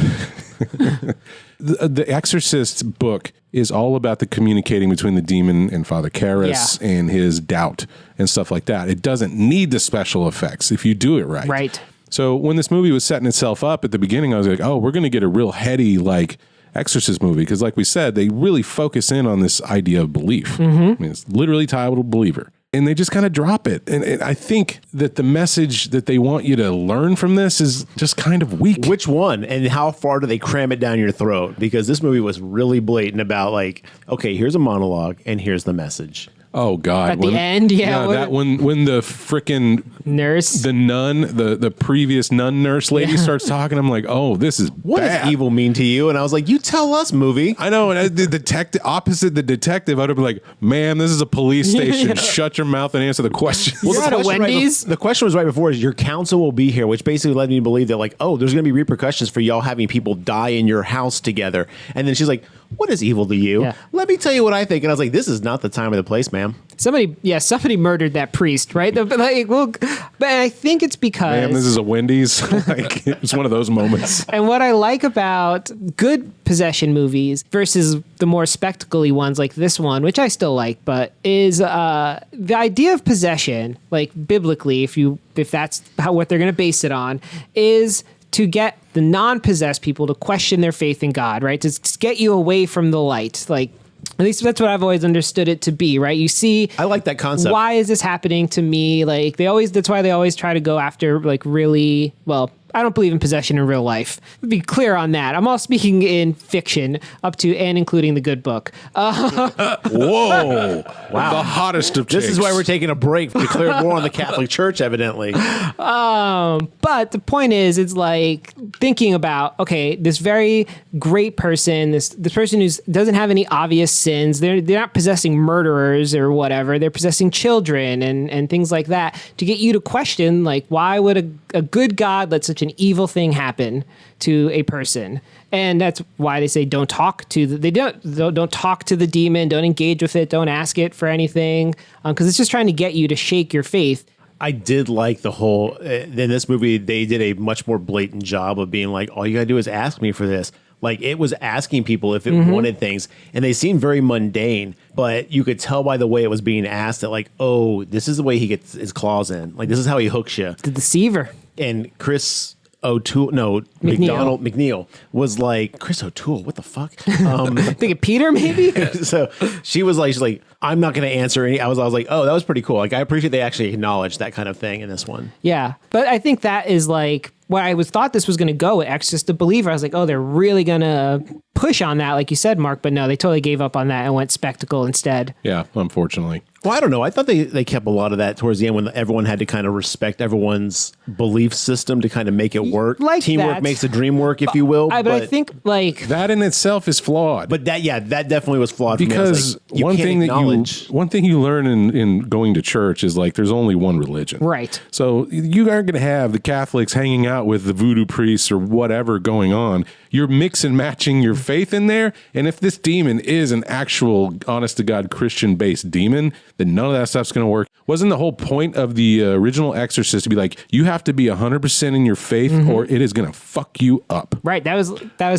The Exorcist book is all about the communicating between the demon and Father Karras and his doubt and stuff like that. It doesn't need the special effects if you do it right. Right. So when this movie was setting itself up at the beginning, I was like, oh, we're going to get a real heady, like, Exorcist movie. Because like we said, they really focus in on this idea of belief. I mean, it's literally titled Believer. And they just kind of drop it. And I think that the message that they want you to learn from this is just kind of weak. Which one and how far do they cram it down your throat? Because this movie was really blatant about like, okay, here's a monologue and here's the message. Oh God! At the end, yeah, that when the frickin' Nurse. the nun, the previous nun nurse lady starts talking, I'm like, oh, this is What bad. does evil mean to you? And I was like, you tell us, movie. I know, and the detective opposite the detective, I'd have been like, "Ma'am, this is a police station. Shut your mouth and answer the questions." You're at a Wendy's? The question was right before is your counsel will be here, which basically led me to believe that like, oh, there's going to be repercussions for y'all having people die in your house together. And then she's like, what is evil to you? Yeah. Let me tell you what I think. And I was like, this is not the time or the place, ma'am. Somebody murdered that priest, right? But I think it's because. Ma'am, this is a Wendy's. Like, it's one of those moments. And what I like about good possession movies versus the more spectacle-y ones like this one, which I still like, but is the idea of possession, like biblically, if that's what they're going to base it on, is to get the non-possessed people to question their faith in God, right? To get you away from the light. Like, at least that's what I've always understood it to be, right? You see, I like that concept. why is this happening to me? Like that's why they always try to go after like really, well, I don't believe in possession in real life. Be clear on that. I'm all speaking in fiction up to and including the good book. Whoa! Wow, the hottest of This is chicks. why we're taking a break to declare war on the Catholic Church, evidently. But the point is, it's like thinking about, okay, this very great person, this person who doesn't have any obvious sins. They're not possessing murderers or whatever. They're possessing children and things like that to get you to question, like, why would a good God let such an evil thing happen to a person? And that's why they say don't talk to don't talk to the demon, don't engage with it, don't ask it for anything, because it's just trying to get you to shake your faith. I did like the whole, in this movie, they did a much more blatant job of being like, all you gotta do is ask me for this. Like it was asking people if it wanted things, and they seemed very mundane, but you could tell by the way it was being asked that like, oh, this is the way he gets his claws in. Like this is how he hooks you. The deceiver. And Chris O'Toole, no, McNeil was like, Chris O'Toole, what the fuck? Think of Peter, maybe? So she's like, I'm not going to answer any. I was like, oh, that was pretty cool. Like, I appreciate they actually acknowledged that kind of thing in this one. Yeah. But I think that is like where I thought this was going to go with Exorcist Believer. I was like, oh, they're really going to push on that, like you said, Mark, but no, they totally gave up on that and went spectacle instead. Yeah, unfortunately. Well, I don't know. I thought they kept a lot of that towards the end when everyone had to kind of respect everyone's belief system to kind of make it work. Like Teamwork that. makes the dream work, if you will. But I think like That in itself is flawed. But that definitely was flawed because for me. I was like, one can't thing acknowledge. one thing you learn in going to church is like there's only one religion. Right. So you aren't going to have the Catholics hanging out with the voodoo priests or whatever going on. You're mix and matching your faith in there. And if this demon is an actual honest to God Christian based demon, then none of that stuff's going to work. Wasn't the whole point of the original Exorcist to be like, you have to be 100% in your faith or it is going to fuck you up. right, that was Father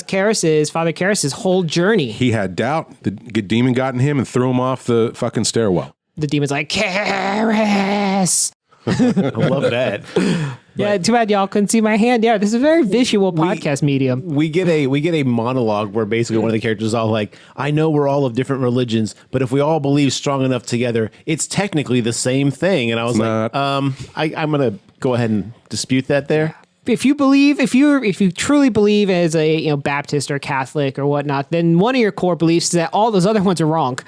Karras's whole journey. He had doubt. The demon got in him and threw him off the fucking stairwell. The demon's like, Karras. I love that. Yeah, too bad y'all couldn't see my hand. Yeah, this is a very visual podcast medium. We get a monologue where basically one of the characters is all like, I know we're all of different religions, but if we all believe strong enough together, it's technically the same thing. And I was like, I'm going to go ahead and dispute that there. If you truly believe as a Baptist or Catholic or whatnot, then one of your core beliefs is that all those other ones are wrong.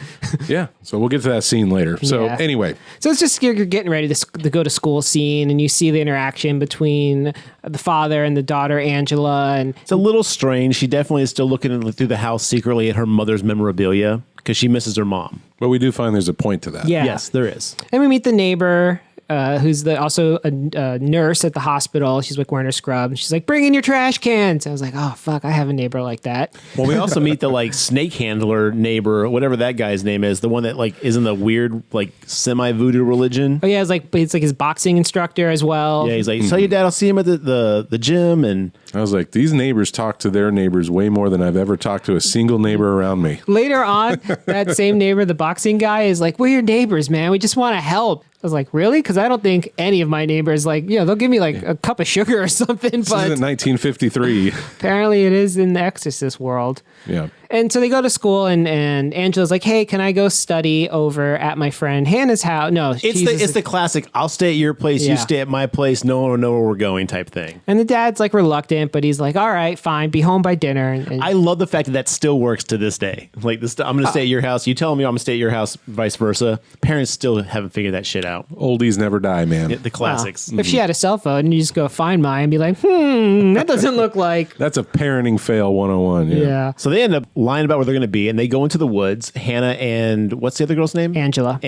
Yeah. So we'll get to that scene later. So Yeah. anyway. So it's just you're getting ready to go to school scene, and you see the interaction between the father and the daughter Angela, and It's a little strange. She definitely is still looking through the house secretly at her mother's memorabilia because she misses her mom. But we do find there's a point to that. yeah, Yes, there is. and we meet the neighbor. Who's also a nurse at the hospital. She's like wearing her scrub, and she's like, "Bring in your trash cans." I was like, "Oh fuck, I have a neighbor like that." Well, we also meet the like snake handler neighbor, whatever that guy's name is, the one that like is in the weird like semi voodoo religion. Oh yeah, it's like his boxing instructor as well. Yeah, he's like, tell your dad I'll see him at the gym, and I was like, these neighbors talk to their neighbors way more than I've ever talked to a single neighbor around me. Later on, that same neighbor, the boxing guy, is like, "We're your neighbors, man. We just want to help." I was like, "Really?" Because I don't think any of my neighbors they'll give me like a cup of sugar or something. This But isn't 1953. apparently, it is in the Exorcist world. Yeah. And so they go to school, and Angela's like, "Hey, can I go study over at my friend Hannah's house?" No, it's the classic. I'll stay at your place, Yeah. you stay at my place. No one will know where we're going type thing. And the dad's like reluctant, but he's like, "All right, fine, be home by dinner." And I love the fact that still works to this day. Like this, I'm going to stay at your house. You tell me I'm going to stay at your house, vice versa. Parents still haven't figured that shit out. Oldies never die, man. The classics. if she had a cell phone, you just go find mine and be like, that doesn't look like. That's a parenting fail 101. Yeah. Yeah. So they end up lying about where they're going to be, and they go into the woods. Hannah and what's the other girl's name? Angela.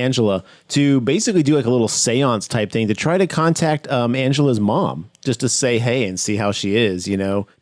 To basically do like a little seance type thing to try to contact Angela's mom, just to say hey and see how she is,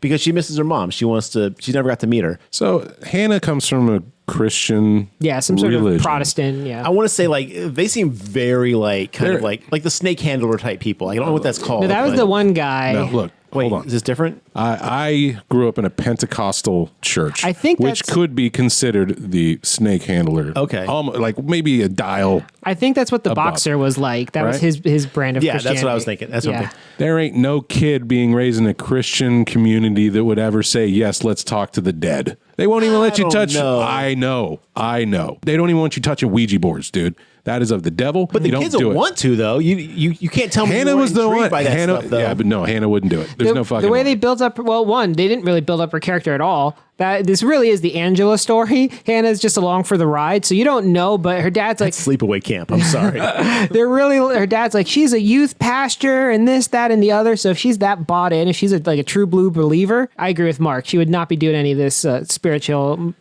because she misses her mom. She never got to meet her. So Hannah comes from a Christian Yeah, some sort religion. of Protestant. Yeah. I want to say like they seem very like kind of They're- like the snake handler type people. I don't know what that's called. No, that was but- the one guy. Now, look, Wait, hold on. is this different? I grew up in a Pentecostal church. I think which that's- could be considered the snake handler. Okay. Like maybe a dial. I think that's what the Above. boxer was like. That was Right? his brand of Yeah, Christianity. that's what I was thinking. That's what I'm Yeah. thinking. There ain't no kid being raised in a Christian community that would ever say, yes, let's talk to the dead. They won't even let you don't touch. know. I know. They don't even want you touching Ouija boards, dude. That is of the devil. But the You don't kids do will it. want to though. You can't tell me Hannah you was the intrigued one. by that Hannah, stuff, though. yeah, but no, Hannah wouldn't do it. There's no fucking The way way. they built up, they didn't really build up her character at all. This really is the Angela story. Hannah's just along for the ride, so you don't know. But her dad's like, Sleepaway camp. I'm sorry. her dad's like, she's a youth pastor and this, that, and the other. So if she's that bought in, if she's like a true blue believer, I agree with Mark. She would not be doing any of this spiritual,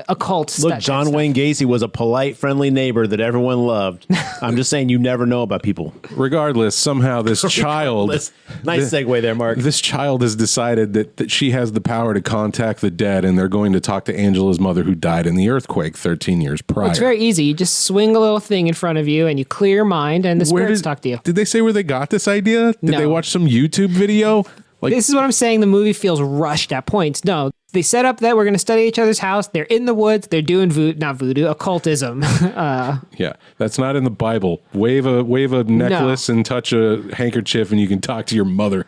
occult Look, stuff. John Wayne Gacy was a polite, friendly neighbor that everyone loved. I'm just saying, you never know about people. Regardless, somehow this child. Nice segue there, Mark. This child has decided that she has the power to contact the dead, and they're going to talk to Angela's mother who died in the earthquake 13 years prior. It's very easy. You just swing a little thing in front of you and you clear your mind and the spirits talk to you. Did they say where they got this idea? Did No. they watch some YouTube video? Like, This is what I'm saying. The movie feels rushed at points. No, they set up that we're going to study each other's house. They're in the woods. They're doing occultism. yeah, that's not in the Bible. Wave a necklace and touch a handkerchief, and you can talk to your mother.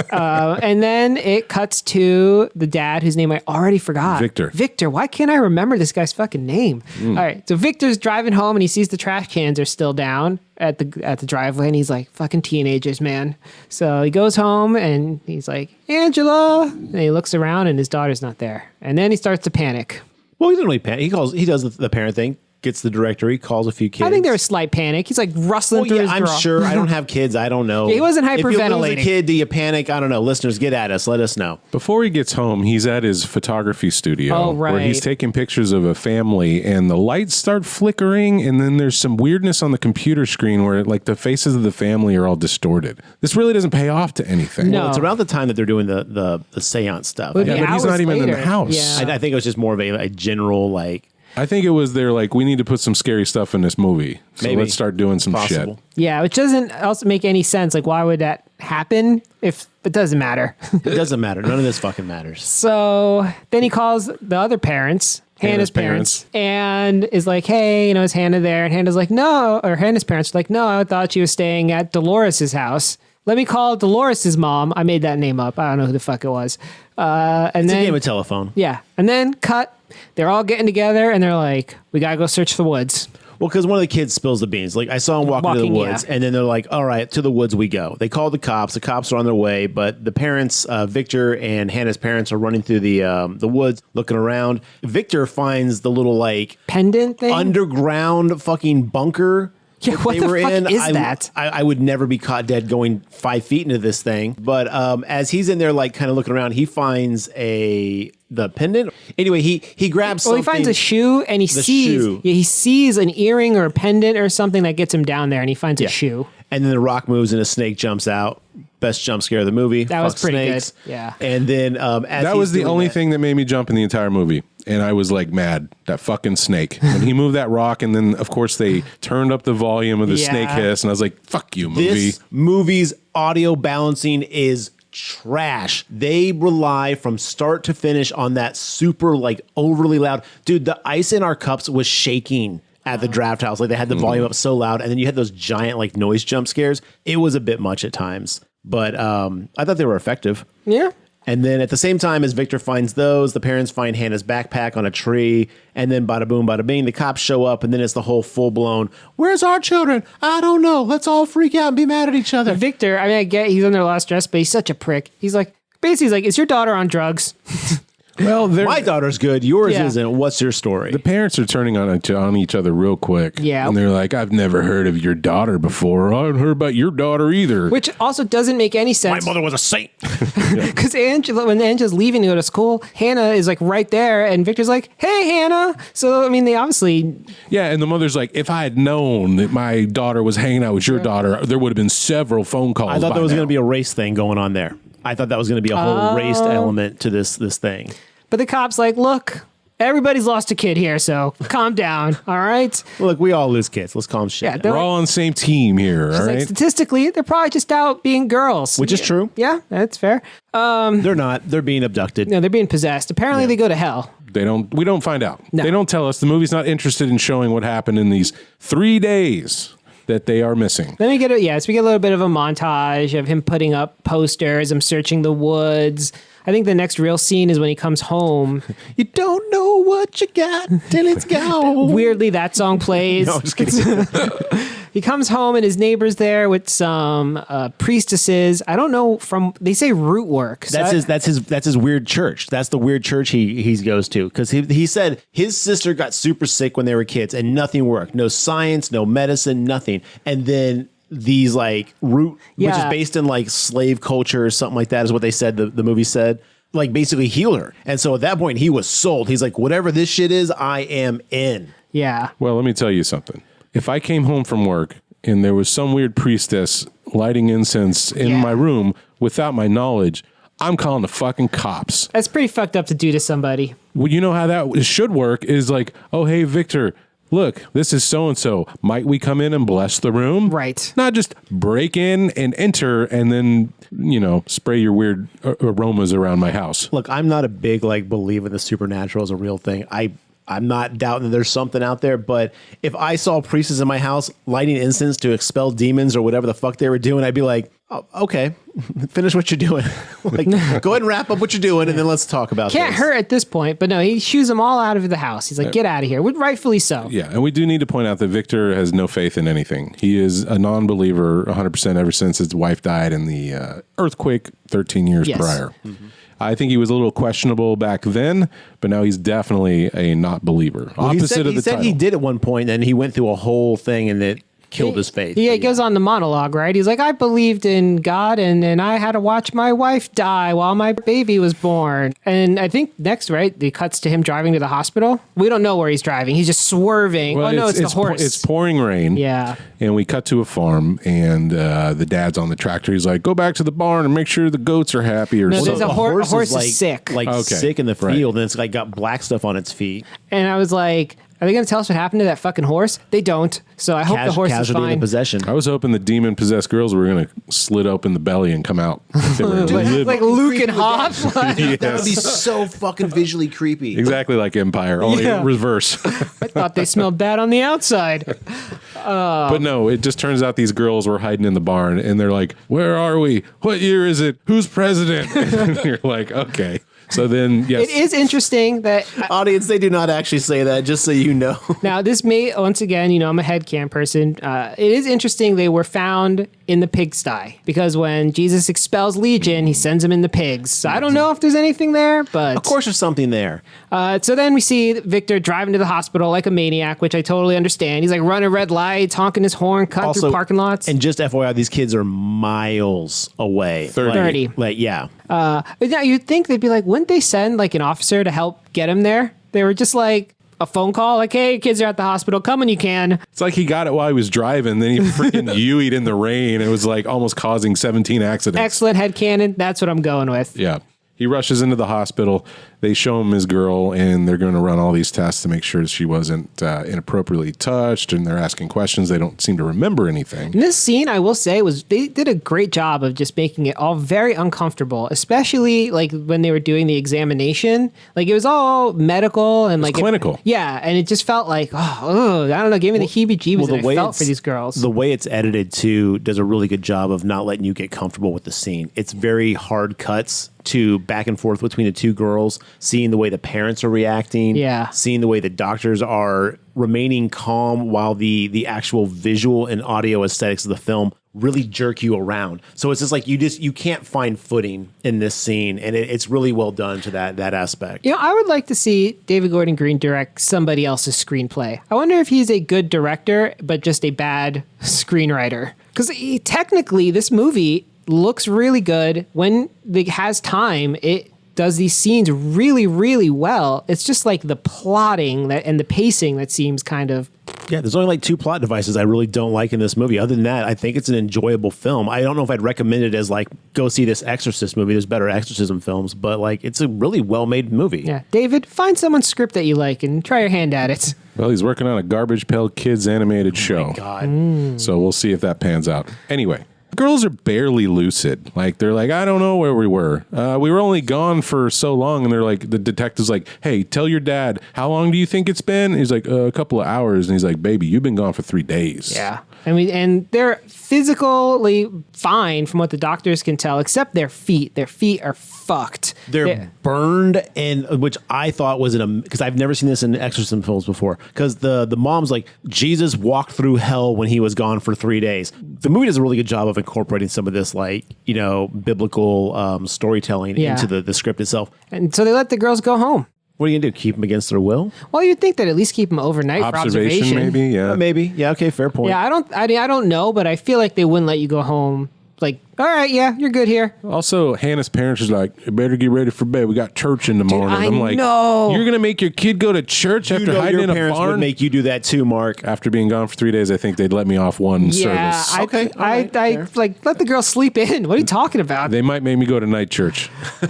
And then it cuts to the dad, whose name I already forgot. Victor. Why can't I remember this guy's fucking name? All right. So Victor's driving home and he sees the trash cans are still down at the driveway, and he's like, fucking teenagers, man. So he goes home and he's like, Angela. And he looks around and his daughter's not there. And then he starts to panic. Well, he doesn't really panic. He does the parent thing, gets the directory, calls a few kids. I think there was slight panic. He's like rustling through his I'm drawer. sure. I don't have kids. I don't know. Yeah, he wasn't If you lose a hyperventilating. kid, do you panic? I don't know. Listeners, get at us. Let us know. Before he gets home, he's at his photography studio Oh, right. where he's taking pictures of a family and the lights start flickering and then there's some weirdness on the computer screen where like the faces of the family are all distorted. This really doesn't pay off to anything. No. Well, it's around the time that they're doing the seance stuff. Would Yeah, be but he's hours not even in the later. house. Yeah. I think it was just more of a general like. I think it was they're like, we need to put some scary stuff in this movie. So Maybe. let's start doing some Possible. shit. Yeah, which doesn't also make any sense. Like, why would that happen if it doesn't matter? It doesn't matter. None of this fucking matters. So then he calls the other parents, Hannah's parents, and is like, hey, is Hannah there? And Hannah's like, no, or Hannah's parents are like, no, I thought she was staying at Dolores's house. Let me call Dolores's mom. I made that name up. I don't know who the fuck it was. And It's then a game of telephone. yeah, and then cut. They're all getting together, and they're like, we gotta go search the woods. Well, because one of the kids spills the beans. Like I saw him walking to the Walking, woods, yeah. and then they're like, "All right, to the woods we go." They call the cops. The cops are on their way, but the parents, Victor and Hannah's parents, are running through the woods, looking around. Victor finds the little like Pendant thing? underground fucking bunker. Yeah, that what they the were fuck in. is that? I would never be caught dead going 5 feet into this thing. But as he's in there, like kind of looking around, he finds the pendant. Anyway, he grabs. Well, something. he finds a shoe, and he shoe. sees an earring or a pendant or something that gets him down there, and he finds a shoe. And then the rock moves and a snake jumps out. Best jump scare of the movie. That was Fuck pretty snakes. good. Yeah. And then as That he's was the doing only that- thing that made me jump in the entire movie. And I was like mad. That fucking snake. When he moved that rock, and then of course they turned up the volume of the Yeah. snake hiss, and I was like, fuck you, movie. This movie's audio balancing is trash. They rely from start to finish on that super like overly loud. Dude, the ice in our cups was shaking at the draft house. Like they had the volume up so loud, and then you had those giant like noise jump scares. It was a bit much at times. But I thought they were effective. Yeah. And then at the same time as Victor finds those, the parents find Hannah's backpack on a tree. And then bada boom, bada bing, the cops show up. And then it's the whole full blown, where's our children? I don't know. Let's all freak out and be mad at each other. Victor, I mean, I get he's under last dress, but he's such a prick. He's like, basically, he's like, is your daughter on drugs? Well, My daughter's good. Yours Yeah. isn't. What's your story? the parents are turning on each other real quick. Yeah. And they're like, I've never heard of your daughter before. I haven't heard about your daughter either. Which also doesn't make any sense. was a saint. Because when Angela's leaving to go to school, Hannah is like right there, and Victor's like, hey, Hannah. So, I mean, they obviously. Yeah, and the mother's like, if I had known that my daughter was hanging out with your daughter, there would have been several phone calls. I thought by there was now. going to be a race thing going on there. I thought that was going to be a whole race element to this thing. But the cop's like, look, everybody's lost a kid here, so calm down, all right? Look, we all lose kids. Let's calm shit Yeah, down. they're We're all on the same team here, all like, right? statistically, they're probably just out being girls. Which is true. Yeah, that's fair. They're not. They're being abducted. No, they're being possessed. Apparently, they go to hell. We don't find out. No. They don't tell us. The movie's not interested in showing what happened in these 3 days that they are missing. Then we get so we get a little bit of a montage of him putting up posters, him searching the woods. I think the next real scene is when he comes home. You don't know what you got till it's gone. Weirdly, that song plays. No, I'm just kidding. He comes home and his neighbor's there with some priestesses. I don't know they say root work. So That's his weird church. That's the weird church he goes to, because he said his sister got super sick when they were kids and nothing worked. No science, no medicine, nothing. And then these like root, which is Yeah. based in like slave culture or something like that, is what they said. The movie said, like, basically heal her. And so at that point he was sold. He's like, whatever this shit is, I am in. Yeah. Well, let me tell you something. If I came home from work and there was some weird priestess lighting incense in Yeah. my room without my knowledge, I'm calling the fucking cops. That's pretty fucked up to do to somebody. Well, you know how that should work is like, oh, hey, Victor, look, this is so-and-so. Might we come in and bless the room? Right. Not just break in and enter and then, spray your weird aromas around my house. Look, I'm not a big like believer the supernatural is a real thing. I'm not doubting that there's something out there, but if I saw priests in my house lighting incense to expel demons or whatever the fuck they were doing, I'd be like, oh, okay, finish what you're doing. Like, go ahead and wrap up what you're doing, and then let's talk about Can't this. hurt at this point, but no, he shoos them all out of the house. He's like, get out of here. Rightfully so. Yeah, and we do need to point out that Victor has no faith in anything. He is a non-believer 100% ever since his wife died in the earthquake 13 years prior. Mm-hmm. I think he was a little questionable back then, but now he's definitely a not believer. Well, Opposite of the he said title. he did at one point, and he went through a whole thing, and it killed his faith. Yeah, he goes on the monologue, right? He's like, I believed in God, and I had to watch my wife die while my baby was born. And I think next, right, it cuts to him driving to the hospital. We don't know where he's driving. He's just swerving. Well, oh, no, it's the horse. It's pouring rain. Yeah. And we cut to a farm, and the dad's on the tractor. He's like, go back to the barn and make sure the goats are happy or No, something. there's a horse is sick. Like Okay. sick in the Right. field, and it's like got black stuff on its feet. And I was like, are they going to tell us what happened to that fucking horse? They don't. So I hope the horse is Casualty in fine. possession. I was hoping the demon-possessed girls were going to slit open the belly and come out. Like they were like Luke and Hobbs. That would be Yes. so fucking visually creepy. Exactly like Empire, only Yeah. reverse. I thought they smelled bad on the outside. But no, it just turns out these girls were hiding in the barn, and they're like, where are we? What year is it? Who's president? And you're like, okay. So then, yes. It is interesting that Audience, they do not actually say that, just so you know. now this may, once again, I'm a headcan person. It is interesting they were found in the pigsty because when Jesus expels Legion, he sends them in the pigs. So I don't know if there's anything there, but Of course there's something there. so then we see Victor driving to the hospital like a maniac, which I totally understand. He's like running red lights, honking his horn, cutting through parking lots. And just FYI, these kids are miles away. 30. Like, yeah. But now you'd think they'd be like, wouldn't they send like an officer to help get him there? They were just like a phone call, like, hey, kids are at the hospital, come when you can. It's like he got it while he was driving, then he freaking U'd in the rain. It was like almost causing 17 accidents. Excellent headcanon. That's what I'm going with. Yeah. He rushes into the hospital. They show him his girl, and they're going to run all these tests to make sure she wasn't inappropriately touched, and they're asking questions. They don't seem to remember anything. And this scene, I will say, they did a great job of just making it all very uncomfortable, especially like when they were doing the examination. Like it was all medical and like clinical. Yeah, and it just felt like, I don't know, gave me the heebie-jeebies that I felt for these girls. The way it's edited, too, does a really good job of not letting you get comfortable with the scene. It's very hard cuts to back and forth between the two girls, seeing the way the parents are reacting, seeing the way the doctors are remaining calm while the actual visual and audio aesthetics of the film really jerk you around. So it's just like you can't find footing in this scene, and it's really well done to that aspect. I would like to see David Gordon Green direct somebody else's screenplay. I wonder if he's a good director, but just a bad screenwriter. Because technically, this movie looks really good. When it has time, it does these scenes really, really well. It's just like the plotting and the pacing that seems kind of... Yeah, there's only like two plot devices I really don't like in this movie. Other than that, I think it's an enjoyable film. I don't know if I'd recommend it as like, go see this Exorcist movie. There's better exorcism films, but like, it's a really well-made movie. Yeah, David, find someone's script that you like and try your hand at it. Well, he's working on a Garbage Pail Kids animated show. My God. So we'll see if that pans out. Anyway. Girls are barely lucid. Like, they're like, I don't know where we were. We were only gone for so long. And they're like, the detective's like, hey, tell your dad, how long do you think it's been? And he's like, a couple of hours. And he's like, baby, you've been gone for 3 days. Yeah. And they're physically fine from what the doctors can tell, except their feet. Their feet are fucked. They're burned, and which I thought was because I've never seen this in exorcism films before. Because the mom's like, Jesus walked through hell when he was gone for 3 days. The movie does a really good job of incorporating some of this, like, biblical storytelling into the script itself. And so they let the girls go home. What are you gonna do? Keep them against their will? Well, you'd think that at least keep them overnight for observation. Maybe, yeah. Maybe. Yeah. Okay. Fair point. Yeah, I don't know, but I feel like they wouldn't let you go home. Like, all right, yeah, you're good here. Also, Hannah's parents is like, you better get ready for bed. We got church in the morning. I I'm like, know. You're going to make your kid go to church after hiding in a parents barn? would make you do that too, Mark. After being gone for 3 days, I think they'd let me off one service. I like let the girl sleep in. What are you talking about? They might make me go to night church. You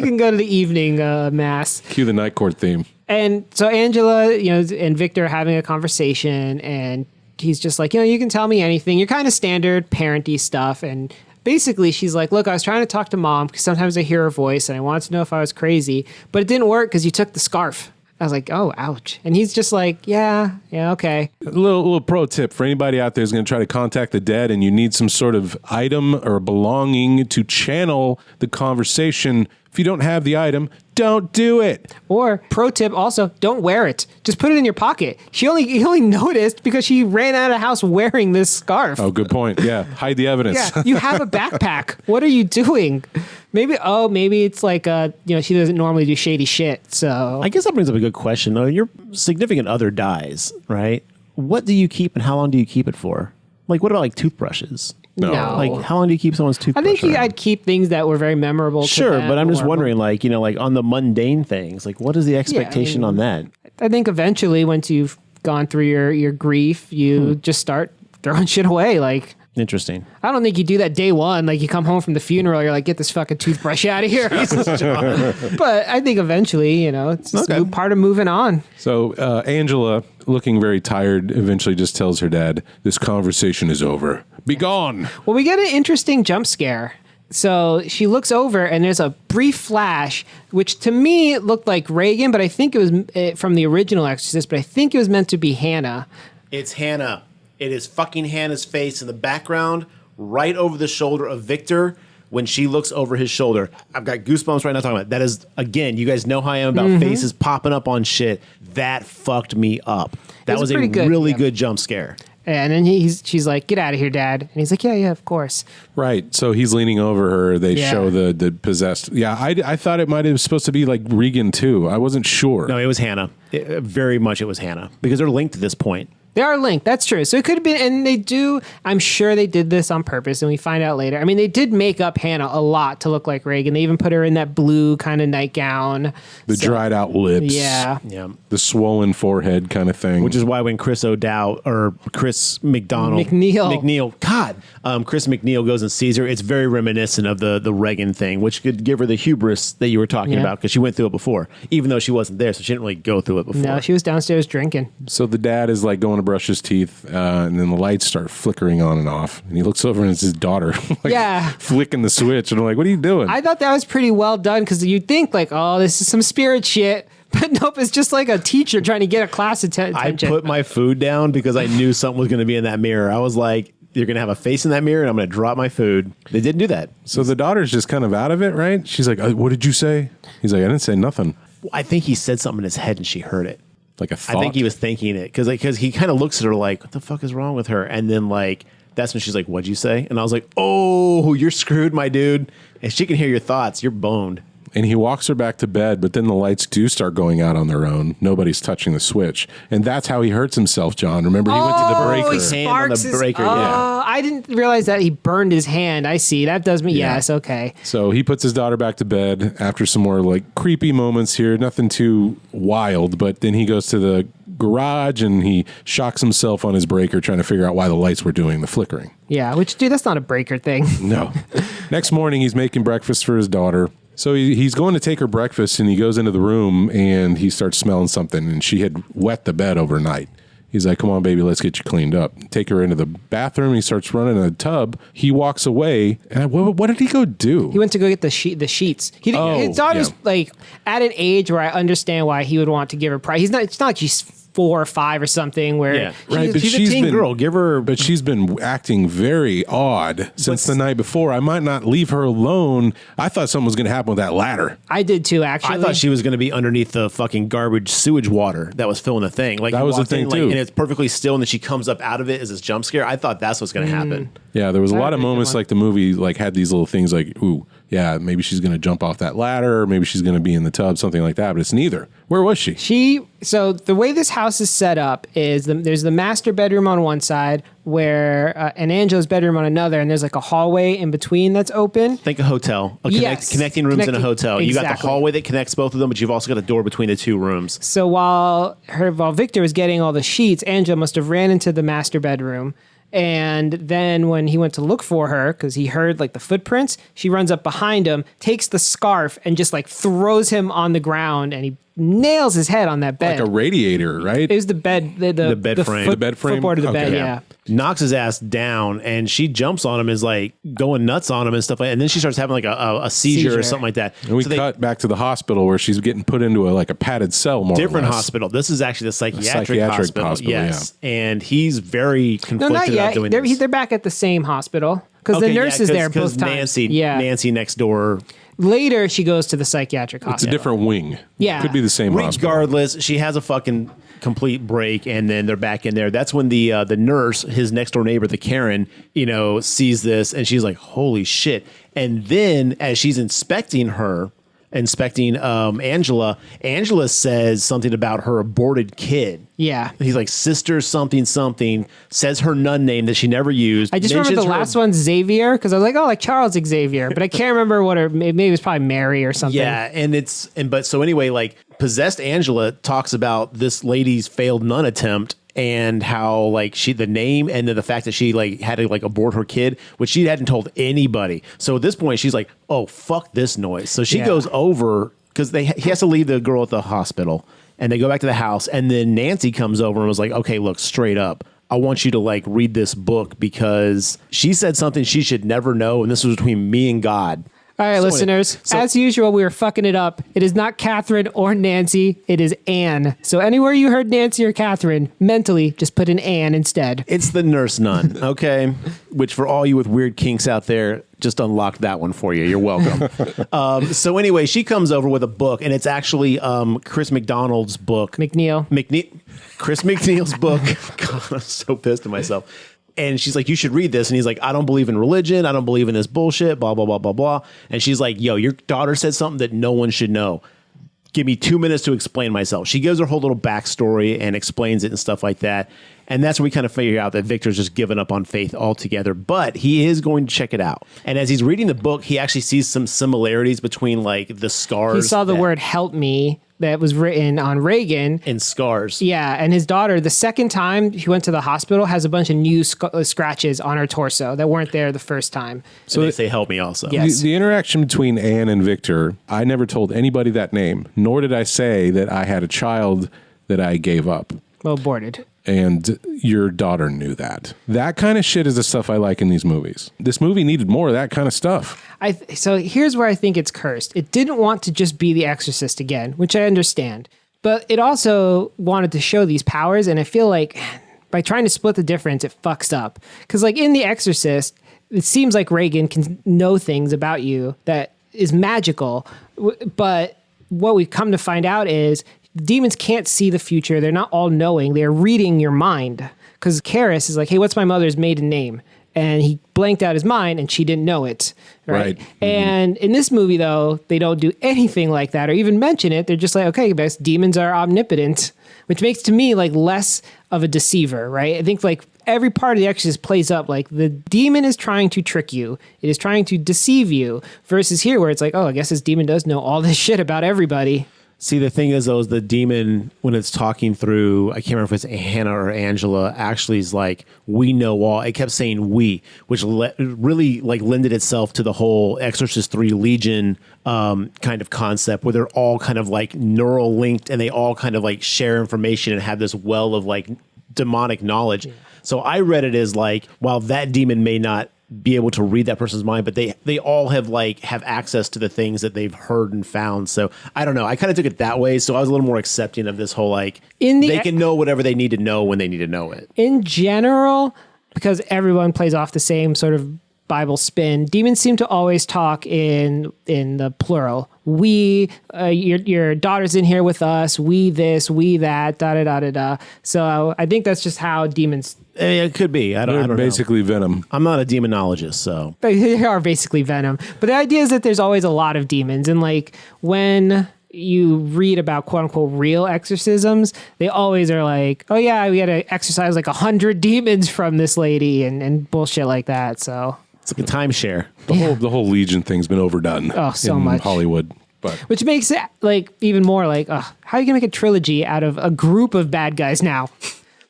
can go to the evening mass. Cue the night court theme. And so Angela, and Victor are having a conversation, and he's just like, you can tell me anything. You're kind of standard parenty stuff. And basically she's like, look, I was trying to talk to mom because sometimes I hear her voice and I wanted to know if I was crazy, but it didn't work because you took the scarf. I was like, oh, ouch. And he's just like, yeah, okay. A little pro tip for anybody out there who's going to try to contact the dead and you need some sort of item or belonging to channel the conversation. If you don't have the item, don't do it. Or pro tip also, don't wear it. Just put it in your pocket. He only noticed because she ran out of the house wearing this scarf. Oh, good point. Yeah, hide the evidence. Yeah, you have a backpack. What are you doing? Maybe it's like she doesn't normally do shady shit. So I guess that brings up a good question though. Your significant other dies, right? What do you keep and how long do you keep it for? Like, what about like toothbrushes? No. Like, how long do you keep someone's toothbrush? I think I'd keep things that were very memorable. Sure, to them, but I'm just or- wondering, like, like on the mundane things, like, what is the expectation on that? I think eventually, once you've gone through your grief, you just start throwing shit away. Like, Interesting. I don't think you do that day one. Like, you come home from the funeral, you're like, get this fucking toothbrush out of here. But I think eventually, it's just Okay. part of moving on. So Angela, looking very tired, eventually just tells her dad, "This conversation is over. Be gone." Well, we get an interesting jump scare. So she looks over and there's a brief flash, which to me looked like Reagan, but I think it was from the original Exorcist, but I think it was meant to be Hannah. It's Hannah. It is fucking Hannah's face in the background, right over the shoulder of Victor when she looks over his shoulder. I've got goosebumps right now talking about it. That is, again, you guys know how I am about faces popping up on shit. That fucked me up. That was was a pretty good, really yeah. good jump scare. And then she's like, get out of here, Dad. And he's like, yeah, of course. Right. So he's leaning over her. They Yeah. show the possessed. Yeah, I thought it might have supposed to be like Regan too. I wasn't sure. No, it was Hannah. Very much it was Hannah because they're linked to this point. They are linked. That's true. So it could have been, and they do, I'm sure they did this on purpose, and we find out later. I mean, they did make up Hannah a lot to look like Reagan. They even put her in that blue kind of nightgown. The dried out lips. Yeah. Yeah. The swollen forehead kind of thing. Which is why when Chris O'Dowd or Chris McDonald McNeil. Chris McNeil goes and sees her. It's very reminiscent of the Reagan thing, which could give her the hubris that you were talking Yeah. about because she went through it before, even though she wasn't there, so she didn't really go through it before. No, she was downstairs drinking. So the dad is like going to brush his teeth, and then the lights start flickering on and off. And he looks over and it's his daughter, flicking the switch. And I'm like, "What are you doing?" I thought that was pretty well done because you'd think like, oh, this is some spirit shit. But nope, it's just like a teacher trying to get a class attention. I put my food down because I knew something was going to be in that mirror. I was like, you're going to have a face in that mirror and I'm going to drop my food. They didn't do that. So the daughter's just kind of out of it, right? She's like, "What did you say?" He's like, "I didn't say nothing." I think he said something in his head and she heard it. Like a thought. I think he was thinking it because he kind of looks at her like, what the fuck is wrong with her? And then like, that's when she's like, what'd you say? And I was like, oh, you're screwed, my dude. And she can hear your thoughts. You're boned. And he walks her back to bed, but then the lights do start going out on their own. Nobody's touching the switch. And that's how he hurts himself, John. Remember, he went to the breaker. His hand on the breaker, yeah. I didn't realize that he burned his hand. I see. That does me. Yeah. Yes. Okay. So he puts his daughter back to bed after some more like creepy moments here. Nothing too wild, but then he goes to the garage and he shocks himself on his breaker trying to figure out why the lights were doing the flickering. Yeah. Which, dude, that's not a breaker thing. No. Next morning, he's making breakfast for his daughter. So he's going to take her breakfast and he goes into the room and he starts smelling something and she had wet the bed overnight. He's like, "Come on, baby, let's get you cleaned up." Take her into the bathroom. He starts running in a tub. He walks away. And what did he go do? He went to go get the sheets. His daughter's like at an age where I understand why he would want to give her prize. It's not like she's 4 or 5 or something where Yeah. Right, but she's a teen girl. Give her. But she's been acting very odd since the night before. I might not leave her alone. I thought something was going to happen with that ladder. I did too, actually. I thought she was going to be underneath the fucking garbage sewage water that was filling the thing. Like That he was the walked in, thing, too. and it's perfectly still, and then she comes up out of it as this jump scare. I thought that's what's going to happen. Yeah, there was a lot of That'd be a good moments one. like the movie like had these little things like, ooh, yeah, maybe she's going to jump off that ladder, or maybe she's going to be in the tub, something like that. But it's neither. Where was she? So the way this house is set up is there's the master bedroom on one side where and Angela's bedroom on another, and there's like a hallway in between that's open. Think a hotel, Yes. connecting rooms in a Connecting- hotel. You got the exactly. hallway that connects both of them, but you've also got a door between the two rooms. So while Victor was getting all the sheets, Angela must have ran into the master bedroom. And then when he went to look for her, because he heard like the footprints, she runs up behind him, takes the scarf, and just like throws him on the ground, and he nails his head on that bed. Like a radiator, right? It was the bed, the bed frame. The bed frame? footboard of the bed. Okay. Yeah. Knocks his ass down, and she jumps on him, is like going nuts on him and stuff like that. And then she starts having like a seizure or something like that. And we So they- cut back to the hospital where she's getting put into a padded cell, more different or less. hospital. This is actually the psychiatric psychiatric hospital. hospital, Yes. And he's very No, conflicted not about yet. doing They're, this. they're back at the same hospital because the Okay, nurse yeah, is there both times. Nancy next door. Later, she goes to the psychiatric It's a hospital. different wing. Yeah. Could be the same hospital. Regardless, she has a fucking complete break, and then they're back in there. That's when the nurse, his next door neighbor, the Karen, sees this, and she's like, "Holy shit!" And then as she's inspecting Angela, Angela says something about her aborted kid. Yeah. He's like, sister something something, says her nun name that she never used. I just remember mentions the her- last one, Xavier, because I was like, oh, like Charles Xavier, but I can't remember what her, maybe it was probably Mary or something. Yeah, but so anyway, like possessed Angela talks about this lady's failed nun attempt and how like the name and then the fact that she like had to like abort her kid, which she hadn't told anybody. So at this point, she's like, oh, fuck this noise. So she goes over because he has to leave the girl at the hospital, and they go back to the house, and then Nancy comes over and was like, okay, look, straight up, I want you to like read this book because she said something she should never know, and this was between me and God. All right, listeners, as usual, we were fucking it up. It is not Catherine or Nancy. It is Anne. So anywhere you heard Nancy or Catherine, mentally, just put an Anne instead. It's the nurse nun, okay? Which for all you with weird kinks out there, just unlocked that one for you. You're welcome. So anyway, she comes over with a book, and it's actually Chris McDonald's book. Chris McNeil's book. God, I'm so pissed at myself. And she's like, you should read this. And he's like, I don't believe in religion. I don't believe in this bullshit, blah, blah, blah, blah, blah. And she's like, yo, your daughter said something that no one should know. Give me 2 minutes to explain myself. She gives her whole little backstory and explains it and stuff like that. And that's when we kind of figure out that Victor's just given up on faith altogether. But he is going to check it out. And as he's reading the book, he actually sees some similarities between like the scars. He saw the word help me that was written on Reagan. And scars. Yeah, and his daughter, the second time he went to the hospital, has a bunch of new scratches on her torso that weren't there the first time. So they say help me also. Yeah. Yes. The interaction between Anne and Victor, I never told anybody that name, nor did I say that I had a child that I gave up. Well, aborted. And your daughter knew that. That kind of shit is the stuff I like in these movies. This movie needed more of that kind of stuff. So here's where I think it's cursed. It didn't want to just be The Exorcist again, which I understand. But it also wanted to show these powers, and I feel like by trying to split the difference, it fucks up. Because like in The Exorcist, it seems like Reagan can know things about you that is magical. But what we've come to find out is demons can't see the future. They're not all knowing. They're reading your mind. Because Karis is like, hey, what's my mother's maiden name? And he blanked out his mind and she didn't know it. Right. Mm-hmm. And in this movie, though, they don't do anything like that or even mention it. They're just like, okay, best demons are omnipotent, which makes to me like less of a deceiver. Right. I think like every part of The Exorcist plays up like the demon is trying to trick you. It is trying to deceive you versus here where it's like, oh, I guess this demon does know all this shit about everybody. See, the thing is, though, is the demon, when it's talking through, I can't remember if it's Hannah or Angela, actually is like, we know all. It kept saying we, which really like lended itself to the whole Exorcist 3 Legion kind of concept where they're all kind of like neural linked and they all kind of like share information and have this well of like demonic knowledge. Yeah. So I read it as like, while that demon may not be able to read that person's mind, but they all have access to the things that they've heard and found. So I don't know. I kind of took it that way. So I was a little more accepting of this whole like they can know whatever they need to know when they need to know it. In general, because everyone plays off the same sort of Bible spin, demons seem to always talk in the plural. We, your daughter's in here with us. We this, we that, da da da da da. So I think that's just how demons. It could be. I don't know. Basically Venom. I'm not a demonologist, so They are basically Venom. But the idea is that there's always a lot of demons, and like when you read about quote unquote real exorcisms, they always are like, oh yeah, we had to exorcise like 100 demons from this lady and bullshit like that. So it's like a timeshare. The whole Legion thing's been overdone. Oh, so in much Hollywood. But which makes it like even more like, how are you gonna make a trilogy out of a group of bad guys now?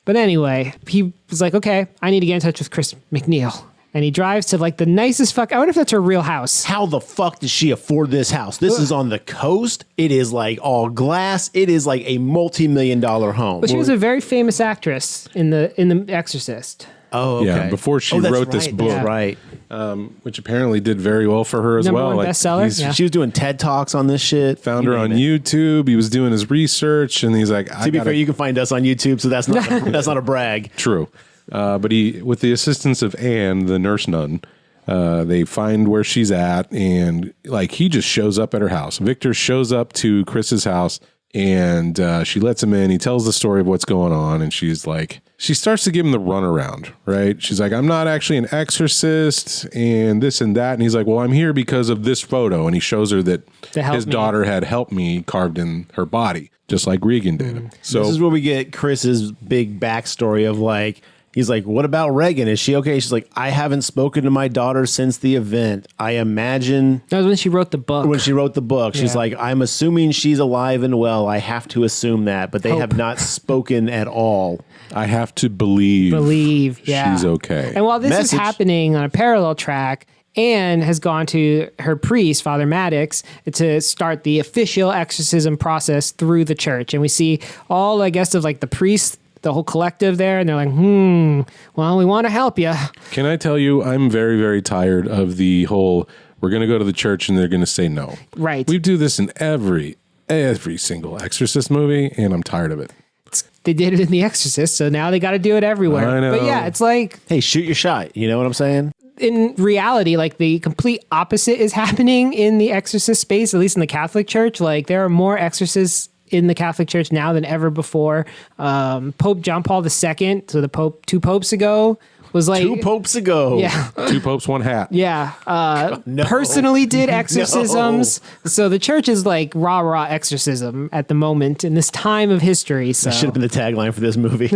But anyway, he was like, okay, I need to get in touch with Chris McNeil. and he drives to like the nicest I wonder if that's her real house. How the fuck does she afford this house? This is on the coast. It is like all glass. It is like a multi-million-dollar home. But she was a very famous actress in the Exorcist. Oh, okay. Yeah, before she that's wrote this right, book, that's right. which apparently did very well for her as Number well. one bestseller? he's Yeah. She was doing TED Talks on this shit. found her on You. YouTube. He was doing his research, and he's like, To be fair, you can find us on YouTube, so that's not a brag. True. But he, with the assistance of Anne, the nurse nun, they find where she's at, and like he just shows up at her house. Victor shows up to Chris's house, and she lets him in. He tells the story of what's going on, and she's like, she starts to give him the runaround, right? She's like, I'm not actually an exorcist, and this and that. And he's like, well, I'm here because of this photo. And he shows her that his daughter had helped me carved in her body, just like Regan did. So This is where we get Chris's big backstory of like, he's like, what about Reagan? Is she okay? She's like, I haven't spoken to my daughter since the event. I imagine That was when she wrote the book. when she wrote the book, she's Yeah. like, I'm assuming she's alive and well. I have to assume that, but they have not spoken at all. I have to believe yeah. she's okay. And while this is Message. happening on a parallel track, Anne has gone to her priest, Father Maddox, to start the official exorcism process through the church. And we see all, I guess, of like the priests, the whole collective there, and they're like, well, we want to help you. Can I tell you, I'm very, very tired of the whole, we're going to go to the church and they're going to say no. Right. We do this in every single Exorcist movie, and I'm tired of it. They did it in The Exorcist, so now they got to do it everywhere. I know. But yeah, it's like, Hey, shoot your shot. You know what I'm saying? in reality, like the complete opposite is happening in the exorcist space, at least in the Catholic Church. Like there are more exorcists in the Catholic Church now than ever before. Pope John Paul II, so the Pope 2 popes ago, was like 2 popes ago. Yeah. 2 popes, 1 hat. Yeah. No. Personally did exorcisms. So the church is like rah exorcism at the moment in this time of history. So That should have been the tagline for this movie.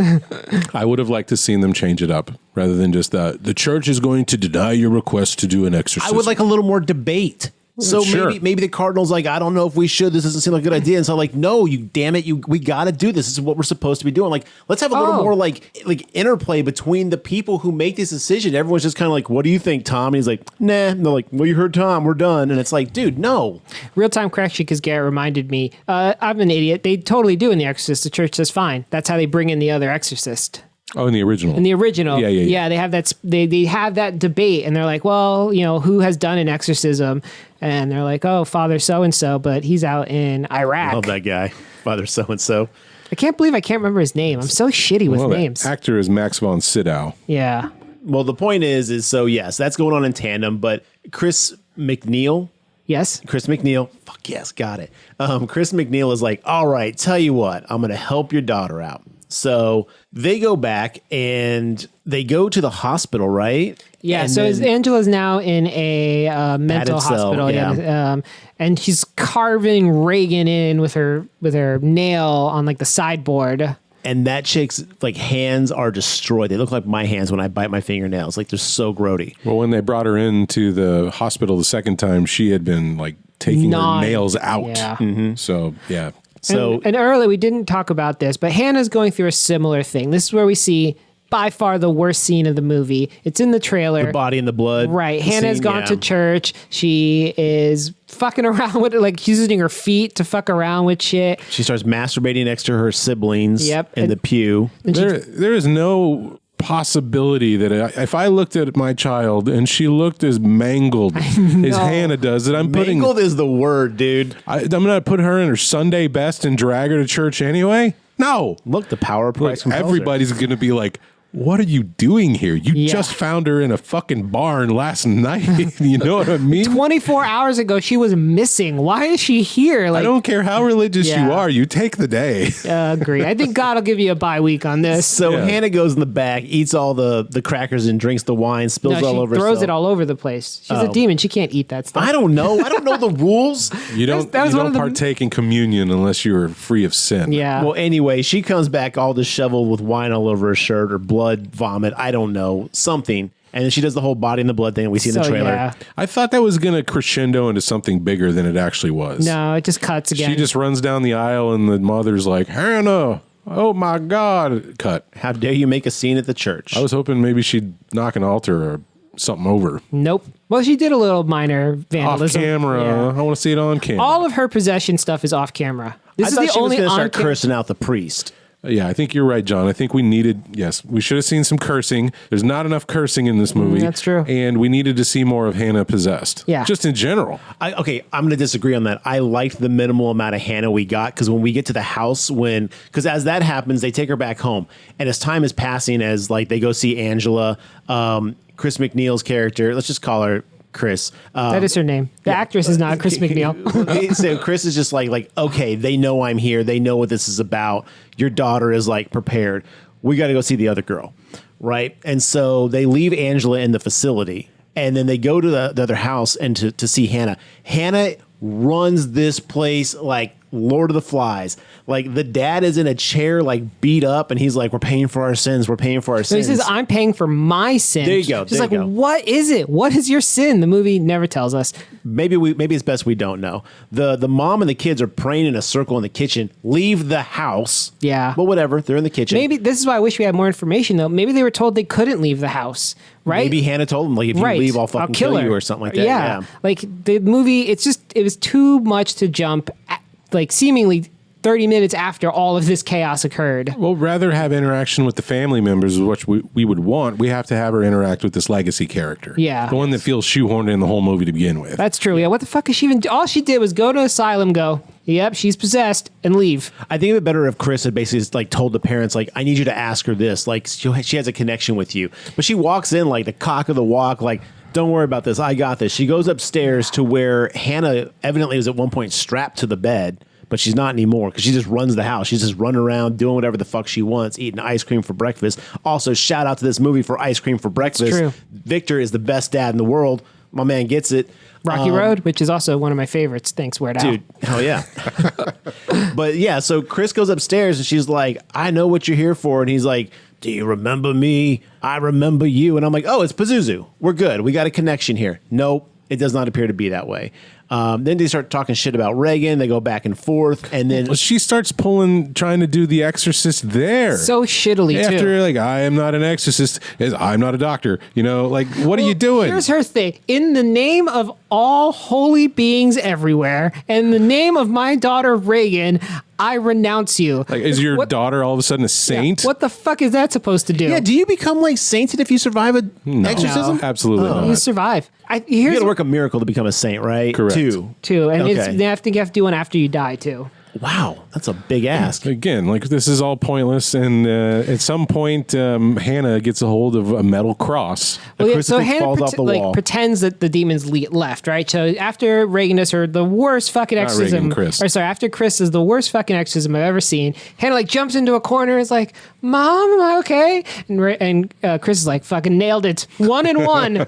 I would have liked to seen them change it up rather than just the church is going to deny your request to do an exorcism. I would like a little more debate. So Sure. maybe the Cardinals like, I don't know if we should. This doesn't seem like a good idea. And so like, no, you damn it, we got to do this. This is what we're supposed to be doing. Like, let's have a little more like interplay between the people who make this decision. Everyone's just kind of like, what do you think, Tom? And he's like, nah. And they're like, well, you heard Tom. We're done. And it's like, dude, no. real-time correction, because Garrett reminded me. I'm an idiot. They totally do in The Exorcist. The church says fine. That's how they bring in the other exorcist. Oh, in the original. In the original, Yeah. they have that. They have that debate, and they're like, "Well, who has done an exorcism?" And they're like, "Oh, Father so and so, but he's out in Iraq." Love that guy, Father so and so. I can't believe I can't remember his name. I'm so shitty with well, the names. actor is Max von Sydow. Yeah, Well, the point is so yes, that's going on in tandem. But Chris McNeil, fuck yes, got it. Chris McNeil is like, all right, tell you what, I'm going to help your daughter out. So they go back and they go to the hospital, right? yeah. And So then- Angela's now in a mental Padded cell, hospital. yeah. And she's carving Reagan in with her nail on like the sideboard. and that chick's like hands are destroyed. They look like my hands when I bite my fingernails. Like they're so grody. Well, when they brought her into the hospital the second time, she had been like taking her nails out. Yeah. So, yeah. So and earlier we didn't talk about this, but Hannah's going through a similar thing. This is where we see by far the worst scene of the movie. It's in the trailer. the body and the blood. Right. Hannah's scene, gone yeah. to church. She is fucking around with it, like she's using her feet to fuck around with shit. She starts masturbating next to her siblings Yep. in the pew. There is no possibility that if I looked at my child and she looked as mangled as Hannah does, that I'm putting. Mangled is the word, dude. I'm going to put her in her Sunday best and drag her to church anyway? No. Look, the power of Christ compels her. Everybody's going to be like, what are you doing here? You Yeah. just found her in a fucking barn last night. You know what I mean? 24 hours ago, she was missing. Why is she here? I Like, don't care how religious Yeah. you are. You take the day. agree. I think God will give you a bye week on this. So Yeah. Hannah goes in the back, eats all the crackers and drinks the wine, spills No, all she over throws herself. it all over the place. She's a demon. She can't eat that stuff. I don't know. I don't know the rules. You don't, that was you one don't of the- partake in communion unless you are free of sin. Yeah. Well, anyway, she comes back all disheveled with wine all over her shirt or blood, vomit. I don't know, something. And then she does the whole body in the blood thing we see in the So, trailer. yeah. I thought that was going to crescendo into something bigger than it actually was. No, it just cuts again. She just runs down the aisle and the mother's like, Hannah, oh my God. Cut. How dare you make a scene at the church? I was hoping maybe she'd knock an altar or something over. Nope. Well, she did a little minor vandalism. Off camera. Yeah. I want to see it on camera. All of her possession stuff is off camera. This I is thought the she was only going to on start cursing out the priest. Yeah, I think you're right, John. I think we should have seen some cursing. There's not enough cursing in this movie. That's true. And we needed to see more of Hannah possessed. Yeah. Just in general. I'm going to disagree on that. I liked the minimal amount of Hannah we got because when we get to the house, because as that happens, they take her back home, and as time is passing, as like they go see Angela, Chris McNeil's character, let's just call her Chris. that is her name. The actress is not Chris McNeil. So Chris is just like, okay, they know I'm here. They know what this is about. Your daughter is like prepared. We got to go see the other girl. Right. And so they leave Angela in the facility and then they go to the other house and to see Hannah. Hannah runs this place like Lord of the Flies. Like the dad is in a chair, like beat up, and he's like, "We're paying for our sins. We're paying for our So sins." he says, "I'm paying for my sin." There you go. She's there like, you go. "What is it? What is your sin?" The movie never tells us. Maybe it's best we don't know. The mom and the kids are praying in a circle in the kitchen. Leave the house. Yeah. But whatever. They're in the kitchen. Maybe this is why I wish we had more information, though. Maybe they were told they couldn't leave the house, right? Maybe Hannah told them, like, if you Right. leave, I'll fucking kill you or something like that. Yeah. Like the movie, it was too much to jump, like seemingly 30 minutes after all of this chaos occurred. Well, rather have interaction with the family members, which we would want. We have to have her interact with this legacy character. Yeah. The one that feels shoehorned in the whole movie to begin with. That's true. Yeah. What the fuck is she even do? All she did was go to asylum, go, yep, she's possessed, and leave. I think it would be better if Chris had basically like told the parents, like, I need you to ask her this. Like, she has a connection with you. But she walks in like the cock of the walk, like, don't worry about this. I got this. She goes upstairs to where Hannah evidently was at one point strapped to the bed, but she's not anymore because she just runs the house. She's just running around doing whatever the fuck she wants, eating ice cream for breakfast. Also, shout out to this movie for ice cream for breakfast. It's true. Victor is the best dad in the world. My man gets it. Rocky Road, which is also one of my favorites. Thanks, Weird Al. Dude, hell yeah. But yeah, so Chris goes upstairs and she's like, I know what you're here for. And he's like, do you remember me? I remember you. And I'm like, oh, it's Pazuzu. We're good. We got a connection here. Nope, it does not appear to be that way. Then they start talking shit about Reagan. They go back and forth. And then She starts trying to do the Exorcist there. So shittily, too. After, like, I am not an exorcist, I'm not a doctor. You know, like, what are you doing? Here's her thing. In the name of all holy beings everywhere, and in the name of my daughter Reagan, I renounce you. Like, is your What- daughter all of a sudden a Yeah, saint? what the fuck is that supposed to do? yeah, do you become like sainted if you survive an exorcism? Absolutely You not. survive. You Here's got to work a miracle to become a saint, right? Correct. two, and Okay. I think you have to do one after you die too. Wow, that's a big ask. Again, like, this is all pointless, and at some point, Hannah gets a hold of a metal cross. Well, yeah, crucifix Hannah falls off the wall. pretends that the demons left, right? So after Reagan does the worst fucking Not exorcism, Reagan, Chris. or sorry, after Chris does the worst fucking exorcism I've ever seen, Hannah like jumps into a corner and is like, "Mom, am I okay?" And Chris is like, "Fucking nailed it, 1 and 1."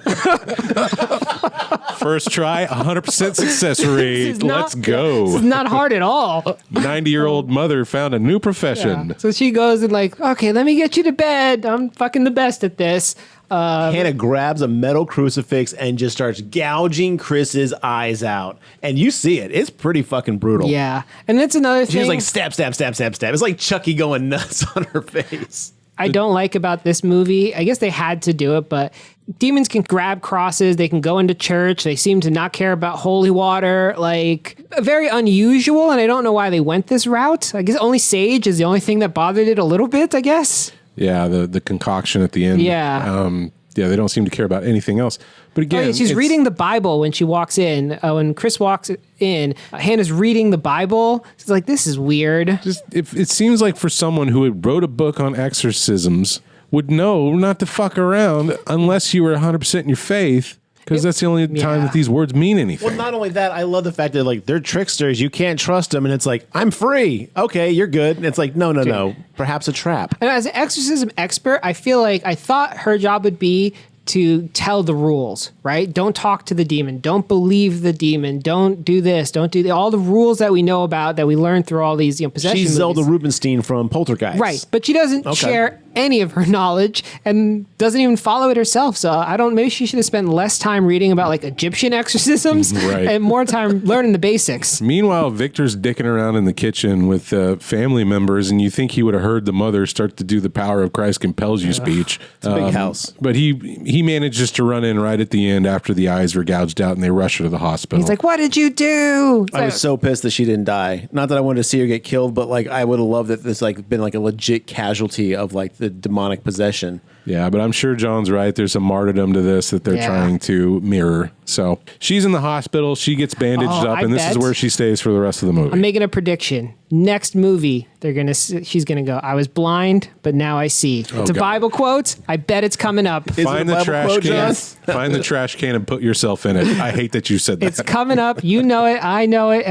First try, 100% success rate. This is not- Let's go. This is not hard at all. 90-year-old mother found a new profession. So she goes and like, "Okay, let me get you to bed. I'm fucking the best at this." Hannah grabs a metal crucifix and just starts gouging Chris's eyes out. And you see it. It's pretty fucking brutal. Yeah, and that's another thing. She's like, stab, stab, stab, stab, stab. It's like Chucky going nuts on her face. I don't like about this movie. I guess they had to do it, but demons can grab crosses. They can go into church. They seem to not care about holy water. Like, very unusual, and I don't know why they went this route. I guess only sage is the only thing that bothered it a little bit, I guess. Yeah, the concoction at the end. Yeah. Yeah, they don't seem to care about anything else. But again, Oh, yeah, she's it's- reading the Bible when she walks in. When Chris walks in, Hannah's reading the Bible. She's like, this is weird. Just, it seems like for someone who had wrote a book on exorcisms would know not to fuck around unless you were 100% in your faith, because that's the only time that these words mean anything. Well, not only that, I love the fact that like they're tricksters. You can't trust them. And it's like, I'm free. Okay, you're good. And it's like, no. Perhaps a trap. And as an exorcism expert, I feel like I thought her job would be to tell the rules, right? Don't talk to the demon. Don't believe the demon. Don't do this. Don't do all the rules that we know about that we learned through all these possession She's movies. Zelda Rubinstein from Poltergeist. Right, but she doesn't share any of her knowledge and doesn't even follow it herself. So maybe she should have spent less time reading about like Egyptian exorcisms Right. and more time learning the basics. Meanwhile, Victor's dicking around in the kitchen with family members, and you think he would have heard the mother start to do the "Power of Christ compels you" speech. It's a big house. But he he manages to run in right at the end after the eyes were gouged out and they rush her to the hospital. He's like, what did you do? I was so pissed that she didn't die. Not that I wanted to see her get killed, but like I would have loved that this like been like a legit casualty of like the demonic possession. Yeah, but I'm sure John's right. There's some martyrdom to this that they're trying to mirror. So she's in the hospital. She gets bandaged up, and this is where she stays for the rest of the movie. I'm making a prediction. Next movie, she's gonna go, I was blind, but now I see. It's a Bible quote. I bet it's coming up. Find the trash can. Find the trash can and put yourself in it. I hate that you said that. It's coming up. You know it. I know it.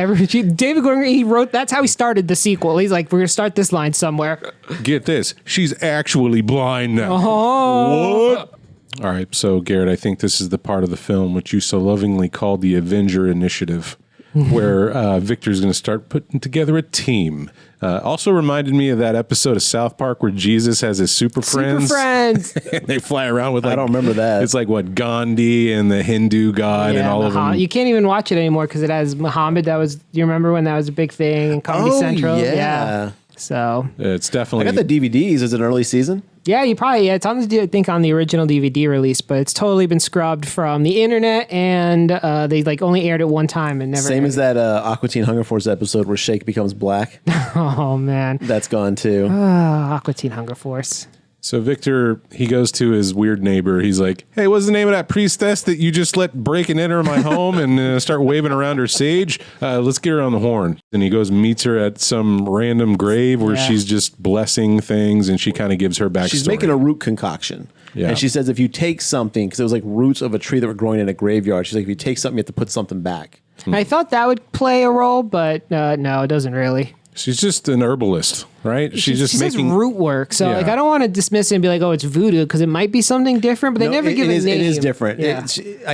David Gordon, he wrote, that's how he started the sequel. He's like, we're gonna start this line somewhere. Get this. She's actually blind now. Oh. What? All right, so Garrett, I think this is the part of the film which you so lovingly called the Avenger Initiative, where Victor's going to start putting together a team. Also reminded me of that episode of South Park where Jesus has his super friends. And they fly around with, like, I don't remember that. It's like, what, Gandhi and the Hindu god and all of them. You can't even watch it anymore because it has Muhammad. Do you remember when that was a big thing in Comedy Central? Yeah. So it's definitely. I got the DVDs. Is it an early season? Yeah, it's on the, I think, on the original DVD release, but it's totally been scrubbed from the internet, and they like only aired it one time and never. Same as that Aqua Teen Hunger Force episode where Shake becomes black. Oh man, that's gone too. Aqua Teen Hunger Force. So Victor, he goes to his weird neighbor. He's like, hey, what's the name of that priestess that you just let break and enter my home and start waving around her sage? Let's get her on the horn. And he goes and meets her at some random grave where she's just blessing things, and she kind of gives her backstory. She's making a root concoction. Yeah. And she says if you take something, because it was like roots of a tree that were growing in a graveyard, she's like, if you take something, you have to put something back. I thought that would play a role, but no, it doesn't really. She's just an herbalist, right? She's just making root work. So like, I don't want to dismiss it and be like, oh, it's voodoo, because it might be something different, but they never give a name. It is different. Yeah.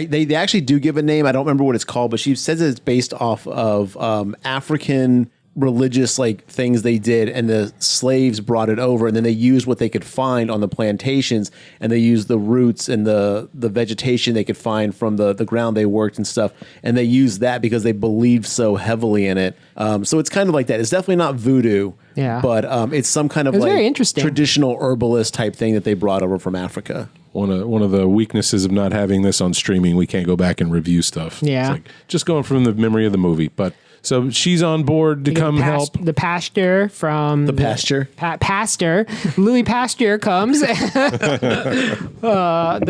They actually do give a name. I don't remember what it's called, but she says that it's based off of African religious like things they did, and the slaves brought it over, and then they used what they could find on the plantations, and they used the roots and the vegetation they could find from the ground they worked and stuff, and they used that because they believed so heavily in it. So it's kind of like that. It's definitely not voodoo, but it's some kind of like very interesting traditional herbalist type thing that they brought over from Africa. One of the weaknesses of not having this on streaming, we can't go back and review stuff. Yeah, it's like just going from the memory of the movie, but. So she's on board to come help. The pastor from... The pasture? Pastor. Louis Pasteur comes. The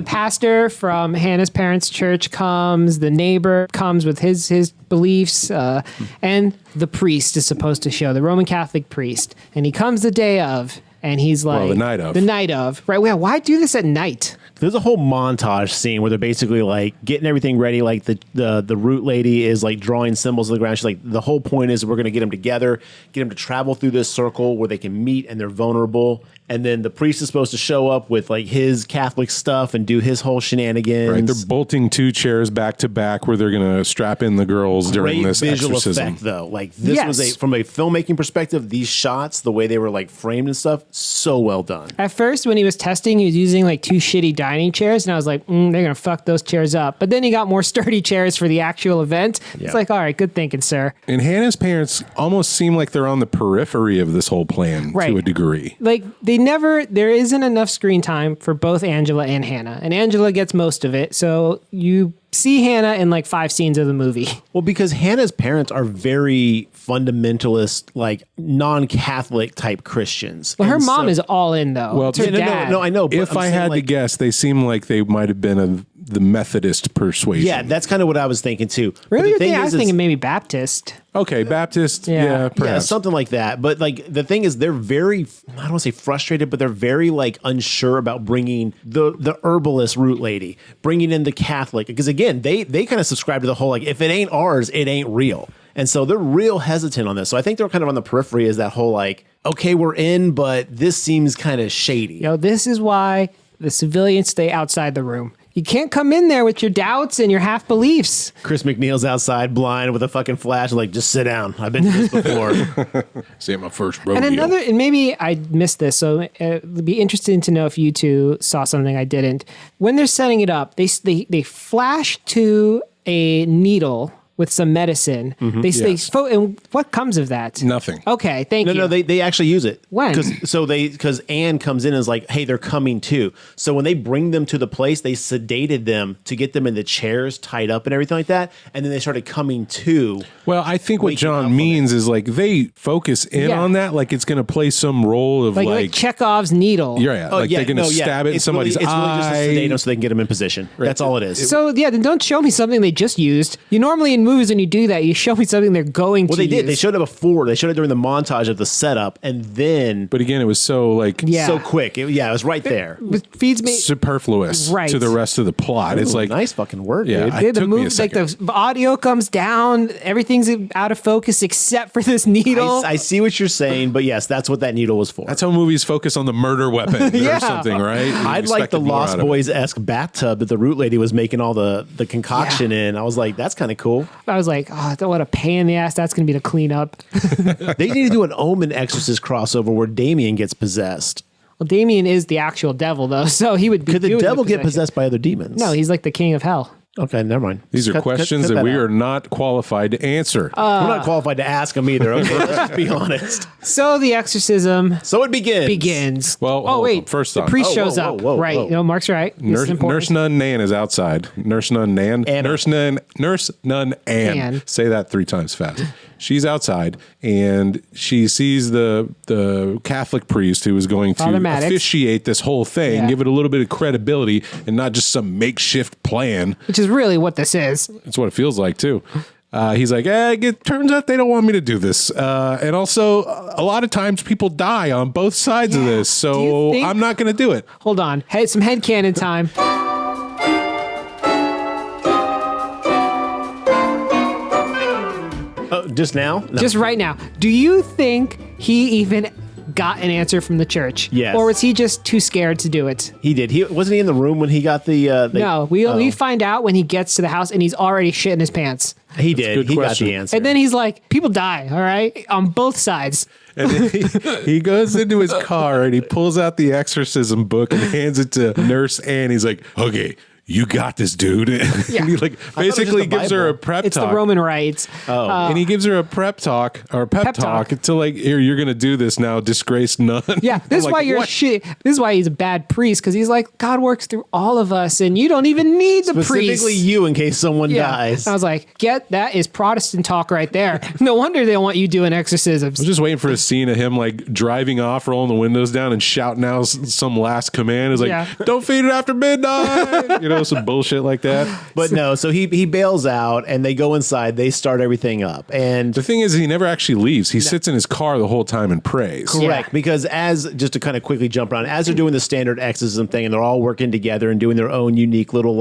pastor from Hannah's parents' church comes. The neighbor comes with his beliefs. And the priest is supposed to show, the Roman Catholic priest. And he comes the day of, and he's like... Well, the night of. The night of. Right, well, why do this at night? There's a whole montage scene where they're basically like getting everything ready. Like the root lady is like drawing symbols on the ground. She's like, the whole point is we're going to get them together, get them to travel through this circle where they can meet and they're vulnerable. And then the priest is supposed to show up with like his Catholic stuff and do his whole shenanigans. Right, they're bolting two chairs back to back where they're going to strap in the girls during this visual exorcism. Effect, though. Like this was from a filmmaking perspective, these shots, the way they were like framed and stuff, so well done. At first, when he was testing, he was using like two shitty dining chairs, and I was like, they're gonna fuck those chairs up. But then he got more sturdy chairs for the actual event. Yeah. It's like, all right, good thinking, sir. And Hannah's parents almost seem like they're on the periphery of this whole plan to a degree. Like there isn't enough screen time for both Angela and Hannah, and Angela gets most of it. So you see Hannah in like 5 scenes of the movie. Well, because Hannah's parents are very fundamentalist, like non-Catholic type Christians. Well, her mom is all in though. Well, her dad. No, I know. But if I had to guess, they seem like they might have been of the Methodist persuasion. Yeah, that's kind of what I was thinking too. Really? I was thinking maybe Baptist. Okay, Baptist, perhaps. Yeah, something like that. But like the thing is, they're very, I don't want to say frustrated, but they're very like unsure about bringing the herbalist root lady, bringing in the Catholic. Because again, they kind of subscribe to the whole, like, if it ain't ours, it ain't real. And so they're real hesitant on this. So I think they're kind of on the periphery is that whole like, okay, we're in, but this seems kind of shady. This is why the civilians stay outside the room. You can't come in there with your doubts and your half beliefs. Chris McNeil's outside blind with a fucking flash, like, just sit down. I've been to this before. See, my first rodeo. And maybe I missed this, so it'd be interesting to know if you two saw something I didn't. When they're setting it up, they flash to a needle with some medicine. And what comes of that? Nothing. Okay, thank you. No, they actually use it. When? Because Anne comes in and is like, hey, they're coming too. So when they bring them to the place, they sedated them to get them in the chairs tied up and everything like that. And then they started coming to. Well, I think what waking up John from means is like they focus in on that, like it's going to play some role of like Chekhov's needle. they're going to stab it in somebody's It's really just to eye. sedate them so they can get them in position. Right. That's all it is. So then don't show me something they just used. You normally in movies when you do that, you show me something they're going to. Well, they did. use. They showed it before. They showed it during the montage of the setup, and then. But again, it was so So quick. It was right there. It feeds me superfluous to the rest of the plot. It's like nice fucking word, Yeah, dude. it the took me a movie, like second. the audio comes down, everything's out of focus except for this needle. I see what you're saying, but yes, that's what that needle was for. That's how movies focus on the murder weapon Yeah. or something, right? I'd like the Lost Boys-esque bathtub that the root lady was making all the concoction in. I was like, that's kind of cool. I was like, oh, what a pain in the ass that's going to be to clean up. They need to do an Omen Exorcist crossover where Damien gets possessed. Well, Damien is the actual devil, though, so he would be Could the doing devil get possession. possessed by other demons? No, he's like the king of hell. Okay, never mind. These are questions that we out. are not qualified to answer. We're not qualified to ask them either. Okay, let's just be honest. So the exorcism So it begins. Well, oh hold wait, on. First the off, priest Oh, shows whoa, up. whoa, right, whoa. Mark's right. This is important. Nurse Nun Nan is outside. Nurse Nun Nan. Anna. Nurse Nun Ann. Ann. Say that 3 times fast. She's outside and she sees the Catholic priest who is going to Father Maddox. officiate this whole thing, Yeah. give it a little bit of credibility and not just some makeshift plan. Which is really what this is. That's what it feels like too. He's like, it turns out they don't want me to do this. And also, a lot of times people die on both sides of this. Do you So think- I'm not going to do it. Hold on. Hey, some headcanon time. Just now? No. Just right now. Do you think he even got an answer from the church? Yes. Or was he just too scared to do it? He did. Wasn't he in the room when he got the? No, we find out when he gets to the house and he's already shitting his pants. He did. good He question. got the answer. And then he's like, people die, all right? On both sides. And then he goes into his car and he pulls out the exorcism book and hands it to Nurse Ann. He's like, okay, you got this, dude. And he like basically just the gives her a Bible. prep It's talk. the Roman rites. And he gives her a prep talk or pep talk talk. to like, here, you're going to do this now, disgraced nun. Yeah, this is I'm why like, you're what? shit. This is why he's a bad priest, because he's like, God works through all of us, and you don't even need the Specifically priest. you, in case someone Yeah. dies. I was like, that is Protestant talk right there. No wonder they want you doing exorcisms. I was just waiting for a scene of him like driving off, rolling the windows down, and shouting out some last command. Is like, Yeah. don't feed it after midnight. Some bullshit like that. But no, so he bails out and they go inside. They start everything up. And The thing is, he never actually leaves. He sits in his car the whole time and prays. correct, because just to kind of quickly jump around, as they're doing the standard exorcism thing and they're all working together and doing their own unique little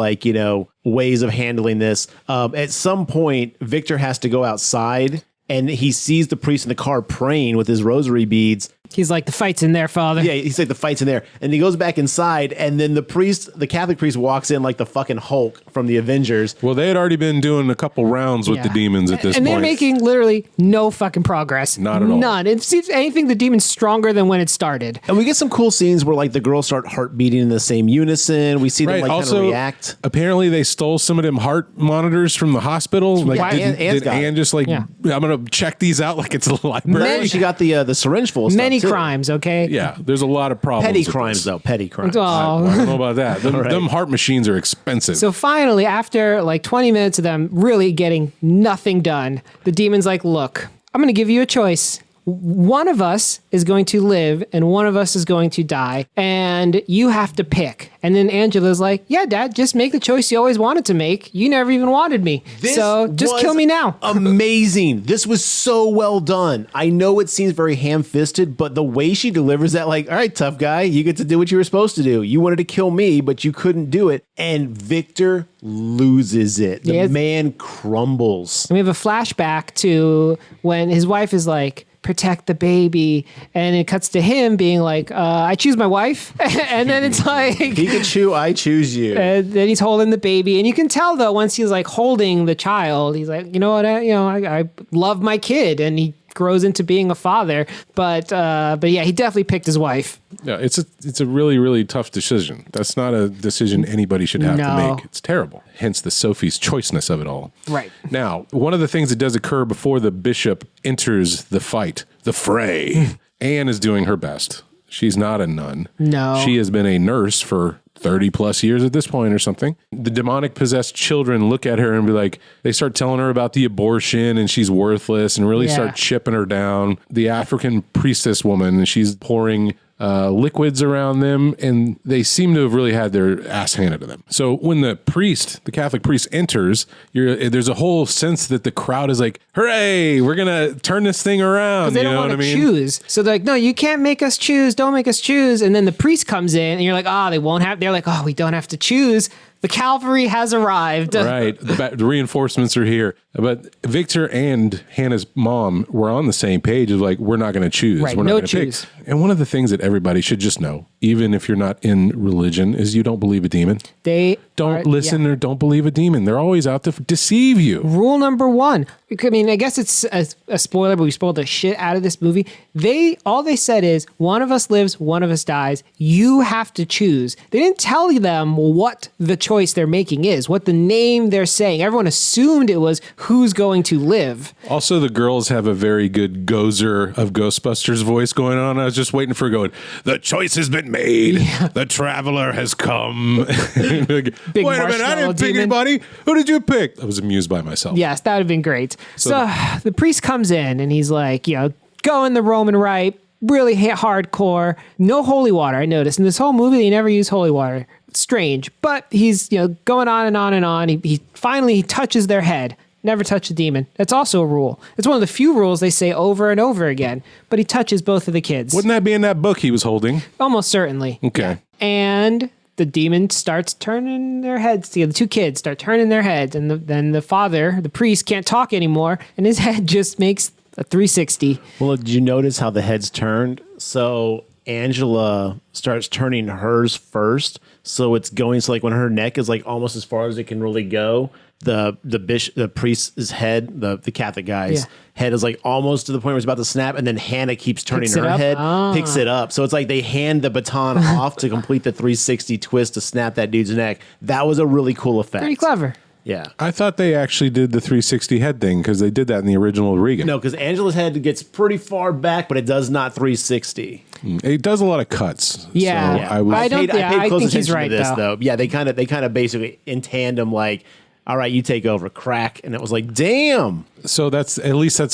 ways of handling this, at some point, Victor has to go outside and he sees the priest in the car praying with his rosary beads. He's like, the fight's in there, Father. Yeah, he's like, the fight's in there. And he goes back inside, and then the Catholic priest walks in like the fucking Hulk from the Avengers. Well, they had already been doing a couple rounds with the Yeah. demons at this and point. they're making literally no fucking progress. Not at all. None. It seems anything the demon's stronger than when it started. And we get some cool scenes where like the girls start heart beating in the same unison. We see them Right. like kind of Also, react. apparently they stole some of them heart monitors from the hospital. Like, Yeah, Ann's did got Ann it. just like, Yeah. I'm going to check these out like it's a library? Many- She got the syringe full of Many stuff, too. crimes, okay? Yeah, there's a lot of problems. Petty with crimes, this. though. Petty crimes. Oh. I don't know about that. Them, All right. them heart machines are expensive. So finally, after like 20 minutes of them really getting nothing done, the demon's like, look, I'm going to give you a choice. One of us is going to live and one of us is going to die, and you have to pick. And then Angela's like, yeah, Dad, just make the choice you always wanted to make. You never even wanted me. So just was kill me now. Amazing. This was so well done. I know it seems very ham-fisted, but the way she delivers that, like, all right, tough guy, you get to do what you were supposed to do. You wanted to kill me, but you couldn't do it. And Victor loses it. The Yeah, man crumbles. And we have a flashback to when his wife is like, protect the baby, and it cuts to him being like, I choose my wife. And then it's like, Pikachu, I choose you. and then he's holding the baby, and you can tell though once he's like holding the child, he's like, you know what, I love my kid, and he grows into being a father. But yeah, he definitely picked his wife. Yeah, it's a really, really tough decision. That's not a decision anybody should have to make. It's terrible. Hence the Sophie's choiceness of it all. Right. Now, one of the things that does occur before the bishop enters the fight, the fray, Anne is doing her best. She's not a nun. No. She has been a nurse for 30 plus years at this point or something. The demonic possessed children look at her and be like, they start telling her about the abortion and she's worthless and really start chipping her down. The African priestess woman, she's pouring liquids around them, and they seem to have really had their ass handed to them. So when the Catholic priest enters, there's a whole sense that the crowd is like, hooray, we're going to turn this thing around. They don't want to choose. So they're like, no, you can't make us choose. Don't make us choose. And then the priest comes in and you're like, they're like, we don't have to choose. The cavalry has arrived. Right. The reinforcements are here. But Victor and Hannah's mom were on the same page of like, we're not going to choose. Right. We're not No going to choose. pick. And one of the things that everybody should just know, even if you're not in religion, is you don't believe a demon. Don't listen or don't believe a demon. They're always out to deceive you. Rule number 1. I mean, I guess it's a spoiler, but we spoiled the shit out of this movie. All they said is, one of us lives, one of us dies. You have to choose. They didn't tell them what the choice they're making is, what the name they're saying. Everyone assumed it was who's going to live. Also, the girls have a very good Gozer of Ghostbusters voice going on. I was just waiting for going, the choice has been made. Yeah. The traveler has come. Like, Big wait a minute, I didn't pick anybody. Who did you pick? I was amused by myself. Yes, that would have been great. So the priest comes in and he's like, going the Roman rite, really hardcore. No holy water, I noticed. In this whole movie, they never use holy water. It's strange. But he's going on and on and on. He finally touches their head. Never touch a demon. That's also a rule. It's one of the few rules they say over and over again. But he touches both of the kids. Wouldn't that be in that book he was holding? Almost certainly. Okay. Yeah. And the demon starts turning their heads together. The two kids start turning their heads. And then the father, the priest, can't talk anymore. And his head just makes a 360. Well, did you notice how the heads turned? So Angela starts turning hers first. So it's going, so like when her neck is like almost as far as it can really go, the priest's head, the Catholic guy's head is like almost to the point where it's about to snap, and then Hannah keeps turning her head, picks it up. So it's like they hand the baton off to complete the 360 twist to snap that dude's neck. That was a really cool effect. Pretty clever. Yeah. I thought they actually did the 360 head thing because they did that in the original Regan. No, because Angela's head gets pretty far back, but it does not 360. It does a lot of cuts. Yeah. So I paid close think he's attention right, to this, though. Yeah, they kind of basically in tandem, like, all right, you take over, crack. And it was like, damn. So that's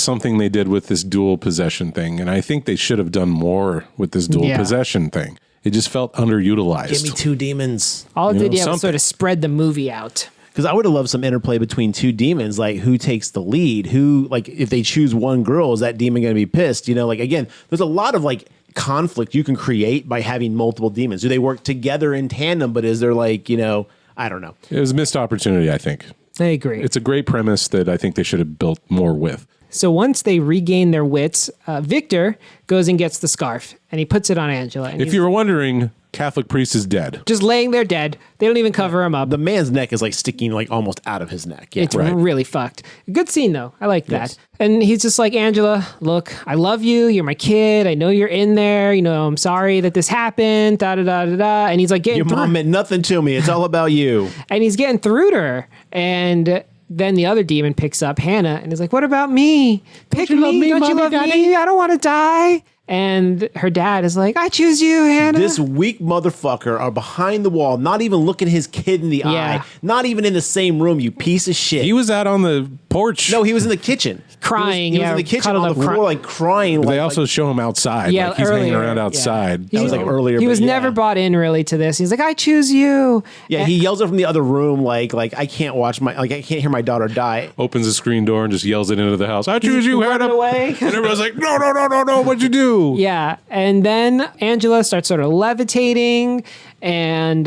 something they did with this dual possession thing. And I think they should have done more with this dual possession thing. It just felt underutilized. Give me two demons. All it did, was sort of spread the movie out. Because I would have loved some interplay between two demons, like who takes the lead, who, like, if they choose one girl, is that demon going to be pissed? Like, again, there's a lot of like conflict you can create by having multiple demons. Do they work together in tandem? But is there like, I don't know. It was a missed opportunity, I think. I agree. It's a great premise that I think they should have built more with. So once they regain their wits, Victor goes and gets the scarf and he puts it on Angela. And if you were wondering, Catholic priest is dead. Just laying there dead. They don't even cover him up. The man's neck is like sticking like almost out of his neck. Yeah. It's really fucked. Good scene though. I like that. Yes. And he's just like, Angela, look, I love you. You're my kid. I know you're in there. I'm sorry that this happened. Da da da da da. And he's like, your mom meant nothing to me. It's all about you. And he's getting through to her. And then the other demon picks up Hannah and is like, what about me? Pick me. Don't you love me? I don't want to die. And her dad is like, I choose you, Hannah. This weak motherfucker are behind the wall, not even looking his kid in the eye, not even in the same room, you piece of shit. He was out on the porch. No, he was in the kitchen. Crying. He was in the kitchen on the floor, like crying. But they also show him outside. Yeah, like he's hanging around outside. That was like earlier. He was never bought in really to this. He's like, I choose you. Yeah, he yells it from the other room, like I can't I can't hear my daughter die. Opens the screen door and just yells it into the house. I choose you, Hannah. Away. And everyone's like, no, what'd you do? Yeah. And then Angela starts sort of levitating and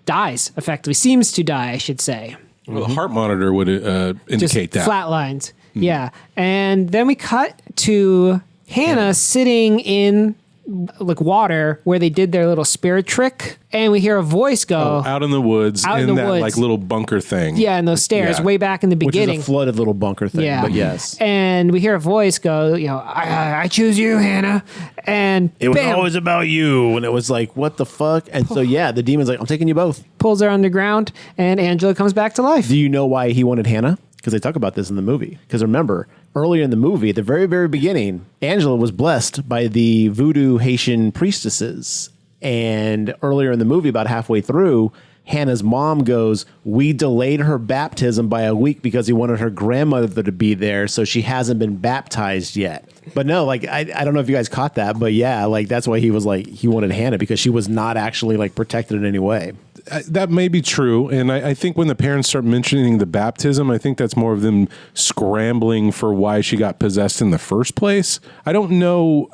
dies, effectively. Seems to die, I should say. Well, the heart monitor would indicate that. Flatlines. Yeah. And then we cut to Hannah sitting in like water where they did their little spirit trick, and we hear a voice go out in the woods Out in in the that woods. like little bunker thing. yeah, in those stairs Yeah. way back in the Which beginning. is a flooded little bunker thing. Yeah. But yes. And we hear a voice go, I choose you, Hannah. And It was bam, always about you. And it was like, what the fuck? And so, yeah, the demon's like, I'm taking you both. pulls her underground, and Angela comes back to life. Do you know why he wanted Hannah? Because they talk about this in the movie. Because remember, earlier in the movie, at the very, very beginning, Angela was blessed by the voodoo Haitian priestesses. And earlier in the movie, about halfway through, Hannah's mom goes, we delayed her baptism by a week because he wanted her grandmother to be there, so she hasn't been baptized yet. But no, like, I don't know if you guys caught that, but yeah, like, that's why he was like, he wanted Hannah, because she was not actually like protected in any way. That may be true. And I think when the parents start mentioning the baptism, I think that's more of them scrambling for why she got possessed in the first place. I don't know,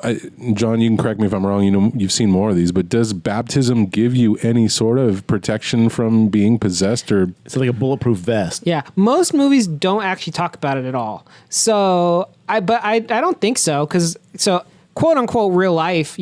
John, you can correct me if I'm wrong. You know, you've seen more of these, but does baptism give you any sort of protection from being possessed, or It's like a bulletproof vest. Yeah, most movies don't actually talk about it at all. So, I don't think so, because quote unquote real life,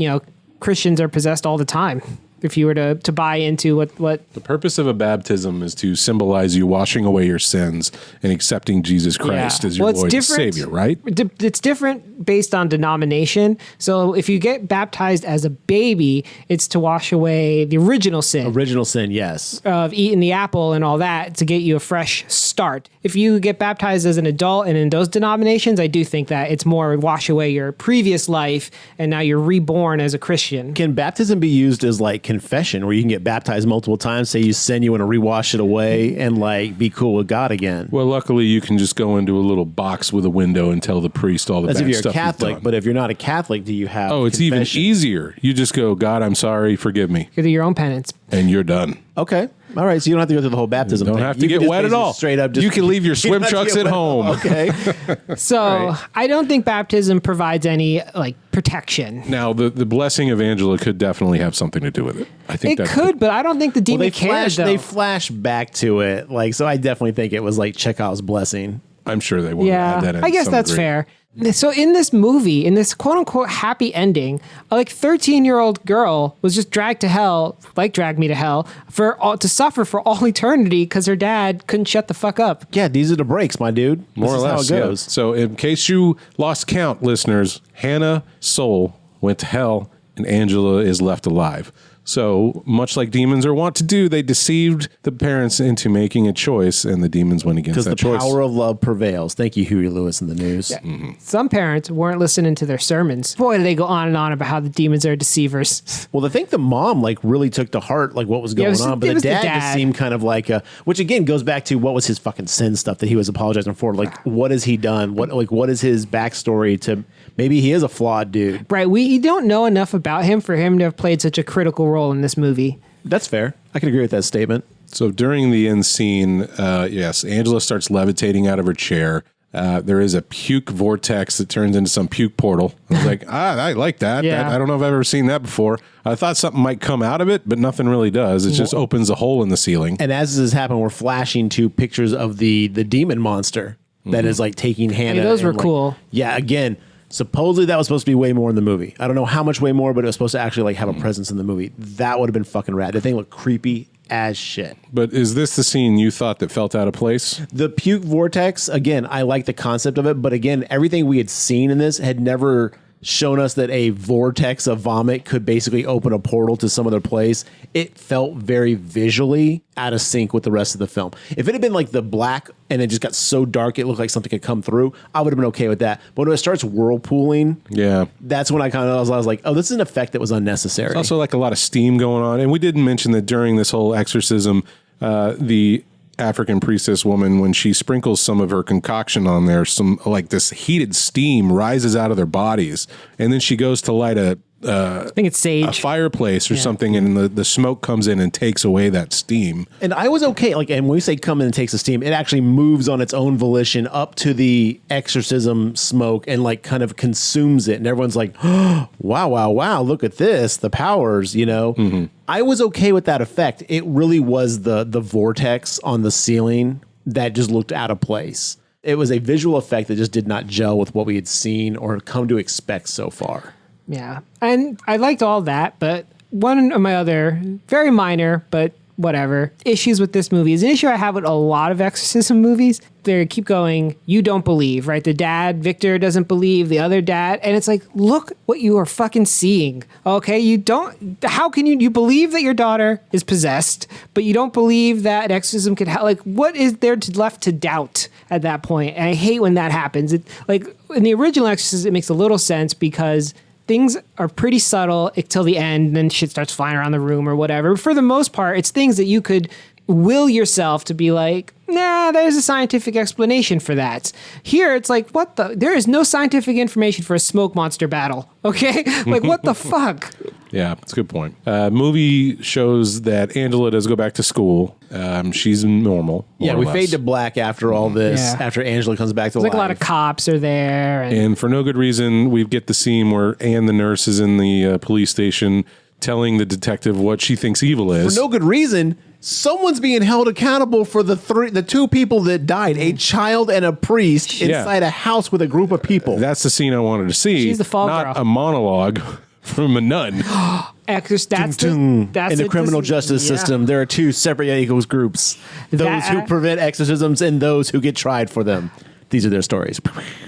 Christians are possessed all the time. If you were to buy into what the purpose of a baptism is to symbolize you washing away your sins and accepting Jesus Christ as your Lord and Savior, right? It's different based on denomination. So if you get baptized as a baby, it's to wash away the original sin Original sin, yes. of eating the apple and all that, to get you a fresh start. If you get baptized as an adult and in those denominations, I do think that it's more wash away your previous life and now you're reborn as a Christian. Can baptism be used as like confession, where you can get baptized multiple times, say you sin, you want to rewash it away and like be cool with God again? Well, luckily you can just go into a little box with a window and tell the priest all the That's bad if you're stuff a Catholic, you've done. but if you're not a Catholic, do you have Oh, it's confession? even easier. You just go, God, I'm sorry, forgive me, You do your own penance. and you're done. Okay. All right. So you don't have to go through the whole baptism Don't thing. have to You get can just wet at basically all. Straight up. Just, You can leave your you swim don't have to trunks get at wet. home. Okay. So Right. I don't think baptism provides any like protection. Now, the blessing of Angela could definitely have something to do with it. I think It could, but I don't think the Well, demon they cares. flash. They flash back to it. Like, so I definitely think it was like Chekhov's blessing. I'm sure they want to add that in. I guess some that's degree. fair. So in this movie, in this quote unquote happy ending, a like 13-year-old girl was just dragged to hell, like Drag Me to Hell, to suffer for all eternity because her dad couldn't shut the fuck up. Yeah, these are the breaks, my dude. More This or is less, how it yeah. goes. So, in case you lost count, listeners, Hannah's soul went to hell and Angela is left alive. So, much like demons are wont to do, they deceived the parents into making a choice, and the demons went against Because that the choice. power of love prevails. Thank you, Huey Lewis in the news. Some parents weren't listening to their sermons. Boy, do they go on and on about how the demons are deceivers. Well, I think the mom like really took to heart like what was going on, but it the was the dad, dad. just seemed kind of like which again goes back to what was his fucking sin stuff that he was apologizing for. Like, what has he done? What is his backstory to? Maybe he is a flawed dude. Right, we don't know enough about him for him to have played such a critical role in this movie. That's fair. I can agree with that statement. So, during the end scene, yes, Angela starts levitating out of her chair. There is a puke vortex that turns into some puke portal. I was like, I like that. Yeah. I don't know if I've ever seen that before. I thought something might come out of it, but nothing really does. It just opens a hole in the ceiling. And as this has happened, we're flashing to pictures of the demon monster that is like taking Hannah. Hey, those and, were like- cool. Yeah, again, supposedly that was supposed to be way more in the movie. I don't know how much way more, but it was supposed to actually like have a presence in the movie. That would have been fucking rad. The thing looked creepy as shit. But is this the scene you thought that felt out of place? The puke vortex, again, I like the concept of it, but again, everything we had seen in this had never shown us that a vortex of vomit could basically open a portal to some other place. It felt very visually out of sync with the rest of the film. If it had been like the black and it just got so dark it looked like something could come through, I would have been okay with that. But when it starts whirlpooling, Yeah. that's when I was like, oh, this is an effect that was unnecessary. Also, like a lot of steam going on. And we didn't mention that during this whole exorcism, the African priestess woman, when she sprinkles some of her concoction on there, some like this heated steam rises out of their bodies. And then she goes to light a I think it's a sage. fireplace or something, and the smoke comes in and takes away that steam. And I was okay. Like, and when we say come in and takes the steam, it actually moves on its own volition up to the exorcism smoke and like kind of consumes it. And everyone's like, oh, wow, look at this. The powers, you know. I was okay with that effect. It really was the vortex on the ceiling that just looked out of place. It was a visual effect that just did not gel with what we had seen or come to expect so far. Yeah. And I liked all that, but one of my other very minor, but whatever, issues with this movie is an issue I have with a lot of exorcism movies. They keep going, you don't believe, right? The dad, Victor, doesn't believe, the other dad. And it's like, look what you are fucking seeing. Okay, how can you believe that your daughter is possessed, but you don't believe that exorcism could help? Like, what is there left to doubt at that point? And I hate when that happens. Like, in the original Exorcist, it makes a little sense because things are pretty subtle till the end, and then shit starts flying around the room or whatever. For the most part, it's things that you could will yourself to be like, nah, there's a scientific explanation for that. Here, it's like, there is no scientific information for a smoke monster battle, okay? Like, what the fuck? Yeah, that's a good point. Movie shows that Angela does go back to school. She's normal. Yeah, we fade to black after all this, Yeah. after Angela comes back to life. Like a lot of cops are there. And for no good reason, we get the scene where Anne, the nurse, is in the police station telling the detective what she thinks evil is. For no good reason, someone's being held accountable for the two people that died, a child and a priest, inside a house with a group of people. That's the scene I wanted to see. She's the fall not girl. a monologue from a nun. That's in the criminal justice system, there are two separate yet equal groups. Those who prevent exorcisms and those who get tried for them. These are their stories.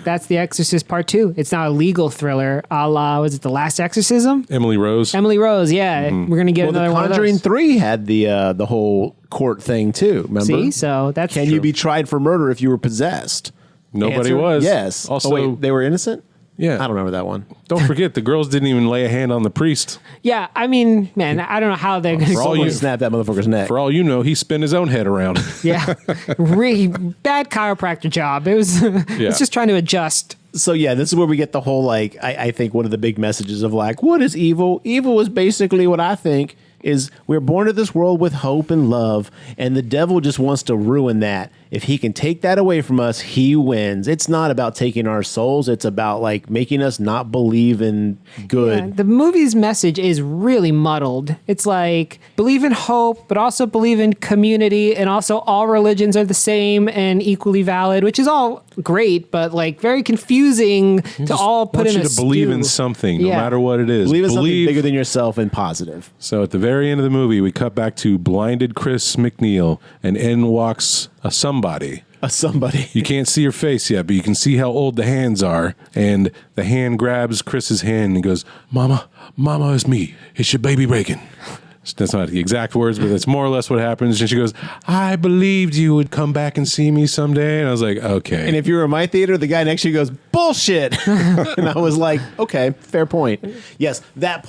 That's The Exorcist Part 2. It's now a legal thriller, a la, was it The Last Exorcism? Emily Rose. Emily Rose, yeah. We're going to get another The one of Conjuring those. 3 had the whole court thing too, remember? See, so that's Can true. you be tried for murder if you were possessed? Nobody Answer, was. Yes. Also, wait, they were innocent? Yeah. I don't remember that one. Don't forget, the girls didn't even lay a hand on the priest. Yeah, I mean, man, I don't know how they're going to For all Someone you- snapped that motherfucker's neck. For all you know, he spun his own head around. Yeah, really bad chiropractor job. It was. It's just trying to adjust. So yeah, this is where we get the whole like I think one of the big messages of like, what is evil? Evil is basically what I think is we're born to this world with hope and love, and the devil just wants to ruin that. If he can take that away from us, he wins. It's not about taking our souls. It's about like making us not believe in good. Yeah, the movie's message is really muddled. It's like believe in hope, but also believe in community, and also all religions are the same and equally valid, which is all great, but like very confusing to all put in you a to believe in stew. something, no Yeah. matter what it is. Believe in something bigger than yourself and positive. So at the very end of the movie, we cut back to blinded Chris McNeil, and in walks a somebody. Somebody. You can't see her face yet, but you can see how old the hands are. And the hand grabs Chris's hand and goes, Mama, it's me. It's your baby breaking. That's not the exact words, but that's more or less what happens. And she goes, I believed you would come back and see me someday. And I was like, okay. And if you were in my theater, the guy next to you goes, bullshit. And I was like, okay, fair point. Yes, that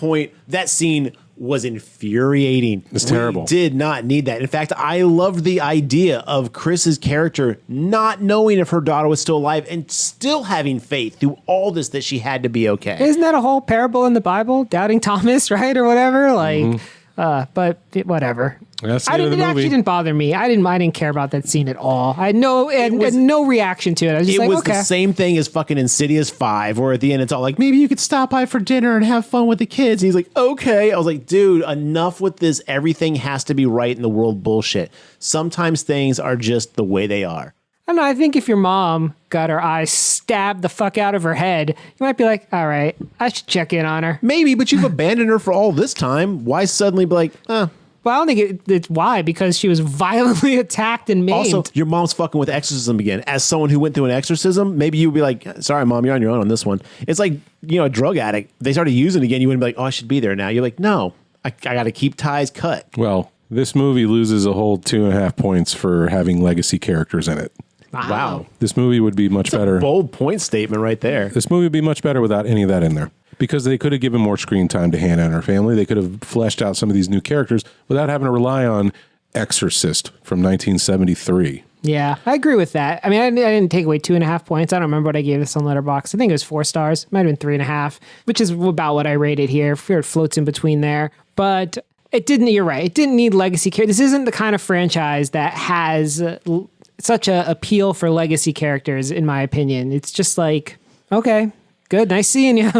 scene was infuriating. It's terrible. We did not need that. In fact, I loved the idea of Chris's character not knowing if her daughter was still alive and still having faith through all this that she had to be okay. Isn't that a whole parable in the Bible? Doubting Thomas, right? Or whatever? Like, but whatever. That's the I end of didn't, the it actually movie. didn't bother me. I didn't care about that scene at all. I had no reaction to it. I was just It like, was okay. the same thing as fucking Insidious 5, where at the end it's all like, maybe you could stop by for dinner and have fun with the kids. And he's like, okay. I was like, dude, enough with this. Everything has to be right in the world bullshit. Sometimes things are just the way they are. I don't know. I think if your mom got her eye stabbed the fuck out of her head, you might be like, all right, I should check in on her. Maybe, but you've abandoned her for all this time. Why suddenly be like, Well, I don't think it's why, because she was violently attacked and maimed. Also, your mom's fucking with exorcism again. As someone who went through an exorcism, maybe you'd be like, sorry, Mom, you're on your own on this one. It's like, a drug addict. They started using it again. You wouldn't be like, oh, I should be there now. You're like, no, I got to keep ties cut. Well, this movie loses a whole 2.5 points for having legacy characters in it. Wow. This movie would be much better. Bold point statement right there. This movie would be much better without any of that in there. Because they could have given more screen time to Hannah and her family. They could have fleshed out some of these new characters without having to rely on Exorcist from 1973. Yeah, I agree with that. I mean, I didn't take away 2.5 points. I don't remember what I gave this on Letterboxd. I think it was 4 stars. Might have been 3.5, which is about what I rated here. It floats in between there. But it didn't, you're right. It didn't need legacy characters. This isn't the kind of franchise that has such a appeal for legacy characters, in my opinion. It's just like, okay, good, nice seeing you.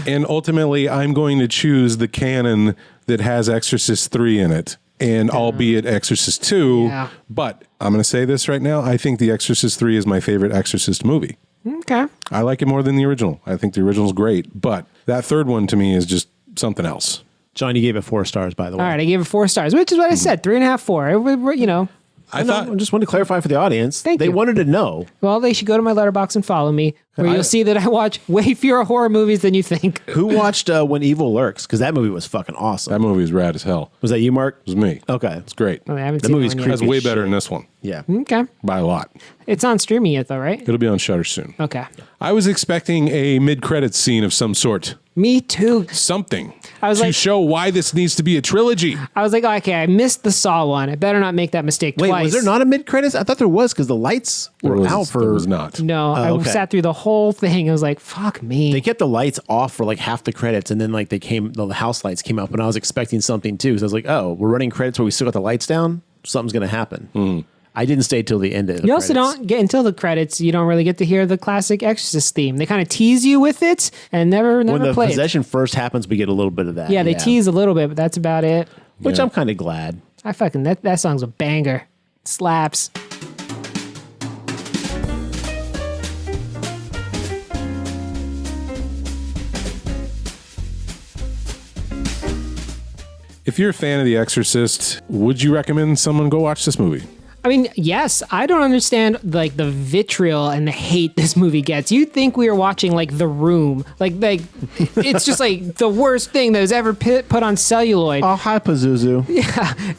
And ultimately, I'm going to choose the canon that has Exorcist 3 in it. And albeit Exorcist 2, Yeah. but I'm going to say this right now. I think The Exorcist 3 is my favorite Exorcist movie. Okay. I like it more than the original. I think the original's great, but that third one to me is just something else. John, you gave it 4 stars, by the way. All right, I gave it 4 stars, which is what I said, 3.5, 4. You know. I just wanted to clarify for the audience. Thank they you. wanted to know. Well, they should go to my letterbox and follow me, where you'll see that I watch way fewer horror movies than you think. Who watched When Evil Lurks? Because that movie was fucking awesome. That movie is rad as hell. Was that you, Mark? It was me. Okay. It's great. I haven't The seen movie's that one creepy. yet. That's way as better shit. than this one Yeah. Okay. by a lot. It's on streaming yet, though, right? It'll be on Shudder soon. Okay. I was expecting a mid-credits scene of some sort. Me too. Something I was to like- show why this needs to be a trilogy. I was like, okay, I missed the Saw one. I better not make that mistake Wait, twice. was there not a mid-credits? I thought there was because the lights were out for... There was not. No, okay. I sat through the whole thing. I was like, fuck me. They kept the lights off for like half the credits, and then like the house lights came up, and I was expecting something too. So I was like, oh, we're running credits where we still got the lights down? Something's going to happen. I didn't stay till the end of the You also credits. don't get until the credits. You don't really get to hear the classic Exorcist theme. They kind of tease you with it and never When the play it. possession first happens, we get a little bit of that. Yeah, they tease a little bit, but that's about it. Which Yeah. I'm kind of glad. I fucking that song's a banger. Slaps. If you're a fan of The Exorcist, would you recommend someone go watch this movie? I mean, yes, I don't understand like the vitriol and the hate this movie gets. You'd think we were watching like The Room. Like it's just like the worst thing that was ever put on celluloid. Oh, hi, Pazuzu.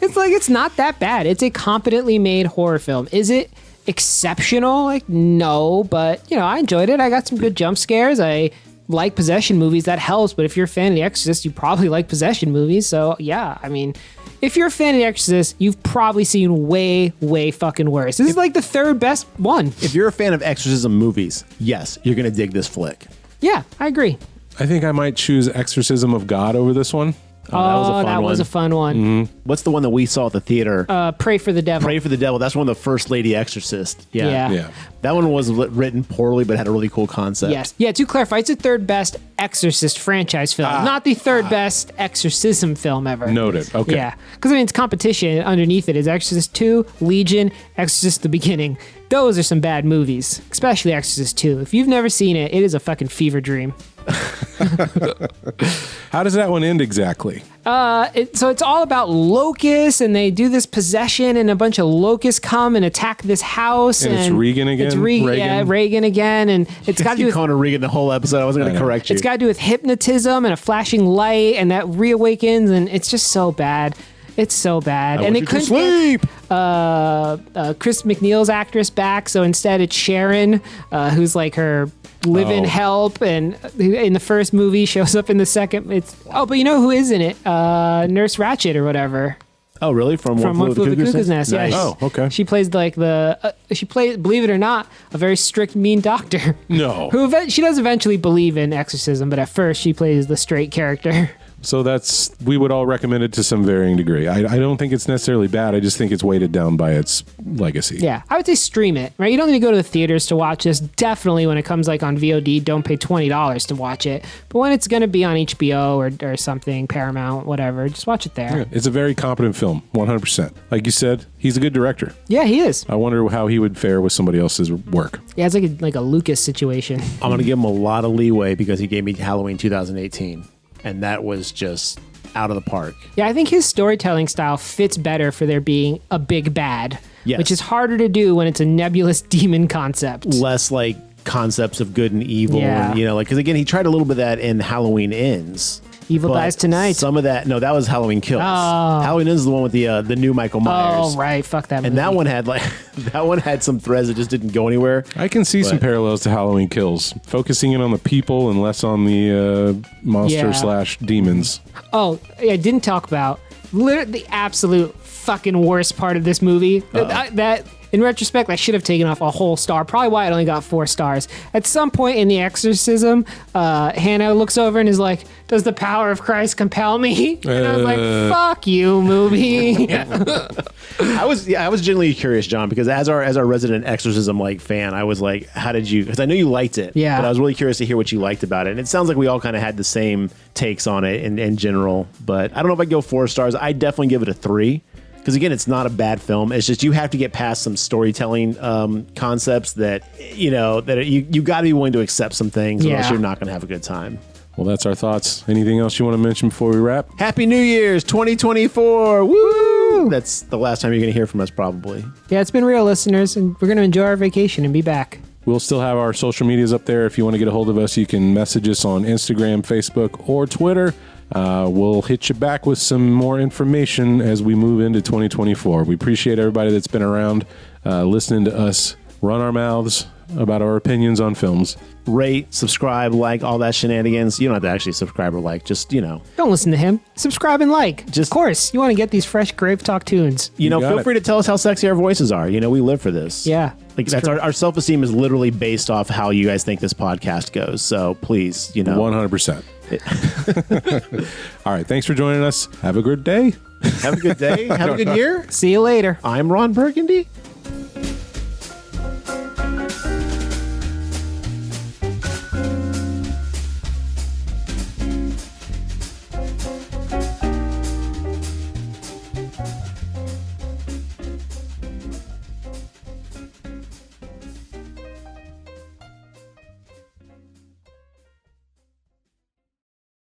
It's like it's not that bad. It's a competently made horror film. Is it exceptional? Like no, but you know, I enjoyed it. I got some good jump scares. I like possession movies. That helps. But if you're a fan of The Exorcist, you probably like possession movies. So yeah, I mean, if you're a fan of The Exorcist, you've probably seen way, way fucking worse. This is like the third best one. If you're a fan of exorcism movies, yes, you're going to dig this flick. Yeah, I agree. I think I might choose Exorcism of God over this one. Oh, that was a fun one. What's the one that we saw at the theater? Pray for the Devil. Pray for the Devil. That's one of the first Lady Exorcist. Yeah. Yeah. That one was written poorly, but had a really cool concept. Yes. Yeah, to clarify, it's the third best Exorcist franchise film, not the third best exorcism film ever. Noted. Okay. Yeah. Because, I mean, it's competition underneath it is Exorcist 2, Legion, Exorcist the Beginning. Those are some bad movies, especially Exorcist 2. If you've never seen it, it is a fucking fever dream. How does that one end exactly? So it's all about locusts, and they do this possession, and a bunch of locusts come and attack this house. And it's Regan again? It's Regan. Reagan? Yeah, Regan again. And it's got to do You with calling her Regan the whole episode. I wasn't going to correct you. It's got to do with hypnotism and a flashing light, and that reawakens, and it's just so bad. It's so bad. And they couldn't sleep. get Chris McNeil's actress back, so instead it's Sharon, who's like her live-in help, and in the first movie shows up in the second. But you know who is in it? Nurse Ratched or whatever. Oh, really? From One Flew Over the Cuckoo's Nest. Nice. Yeah. Oh, okay. She plays like she plays, believe it or not, a very strict, mean doctor. No. She does eventually believe in exorcism, but at first she plays the straight character. So we would all recommend it to some varying degree. I don't think it's necessarily bad. I just think it's weighted down by its legacy. Yeah, I would say stream it, right? You don't need to go to the theaters to watch this. Definitely when it comes like on VOD, don't pay $20 to watch it. But when it's going to be on HBO or something, Paramount, whatever, just watch it there. Yeah, it's a very competent film, 100%. Like you said, he's a good director. Yeah, he is. I wonder how he would fare with somebody else's work. Yeah, it's like a Lucas situation. I'm going to give him a lot of leeway because he gave me Halloween 2018. And that was just out of the park. Yeah, I think his storytelling style fits better for there being a big bad, Yes. which is harder to do when it's a nebulous demon concept. Less like concepts of good and evil. Yeah. And, because again, he tried a little bit of that in Halloween Ends. Evil But Dies Tonight. Some of that, no, that was Halloween Kills. Halloween Ends is the one with the new Michael Myers. Oh, right. Fuck that movie. And that one had some threads that just didn't go anywhere. I can see some parallels to Halloween Kills, focusing in on the people and less on the monster/demons. Oh, I didn't talk about literally the absolute fucking worst part of this movie. That in retrospect, I should have taken off a whole star. Probably why it only got 4 stars. At some point in the exorcism, Hannah looks over and is like, "Does the power of Christ compel me?" And I was like, "Fuck you, movie." I was genuinely curious, John, because as our resident exorcism fan, I was like, how did you? Because I know you liked it, Yeah. But I was really curious to hear what you liked about it, and it sounds like we all kind of had the same takes on it in general. But I don't know if I'd go 4 stars. I'd definitely give it a 3. Because again, it's not a bad film. It's just you have to get past some storytelling concepts that you got to be willing to accept some things, or else you're not going to have a good time. Well, that's our thoughts. Anything else you want to mention before we wrap? Happy New Year's 2024. Woo! That's the last time you're going to hear from us, probably. Yeah, it's been real, listeners, and we're going to enjoy our vacation and be back. We'll still have our social medias up there. If you want to get a hold of us, you can message us on Instagram, Facebook, or Twitter. We'll hit you back with some more information as we move into 2024. We appreciate everybody that's been around listening to us run our mouths about our opinions on films. Rate, subscribe, like, all that shenanigans. You don't have to actually subscribe or like, just, Don't listen to him. Subscribe and like. Of course, you want to get these fresh Grave Talk tunes. Feel free to tell us how sexy our voices are. We live for this. Yeah. That's our self-esteem is literally based off how you guys think this podcast goes. So please, 100%. All right. Thanks for joining us. Have a good day. Have a good day. Have a good year. See you later. I'm Ron Burgundy.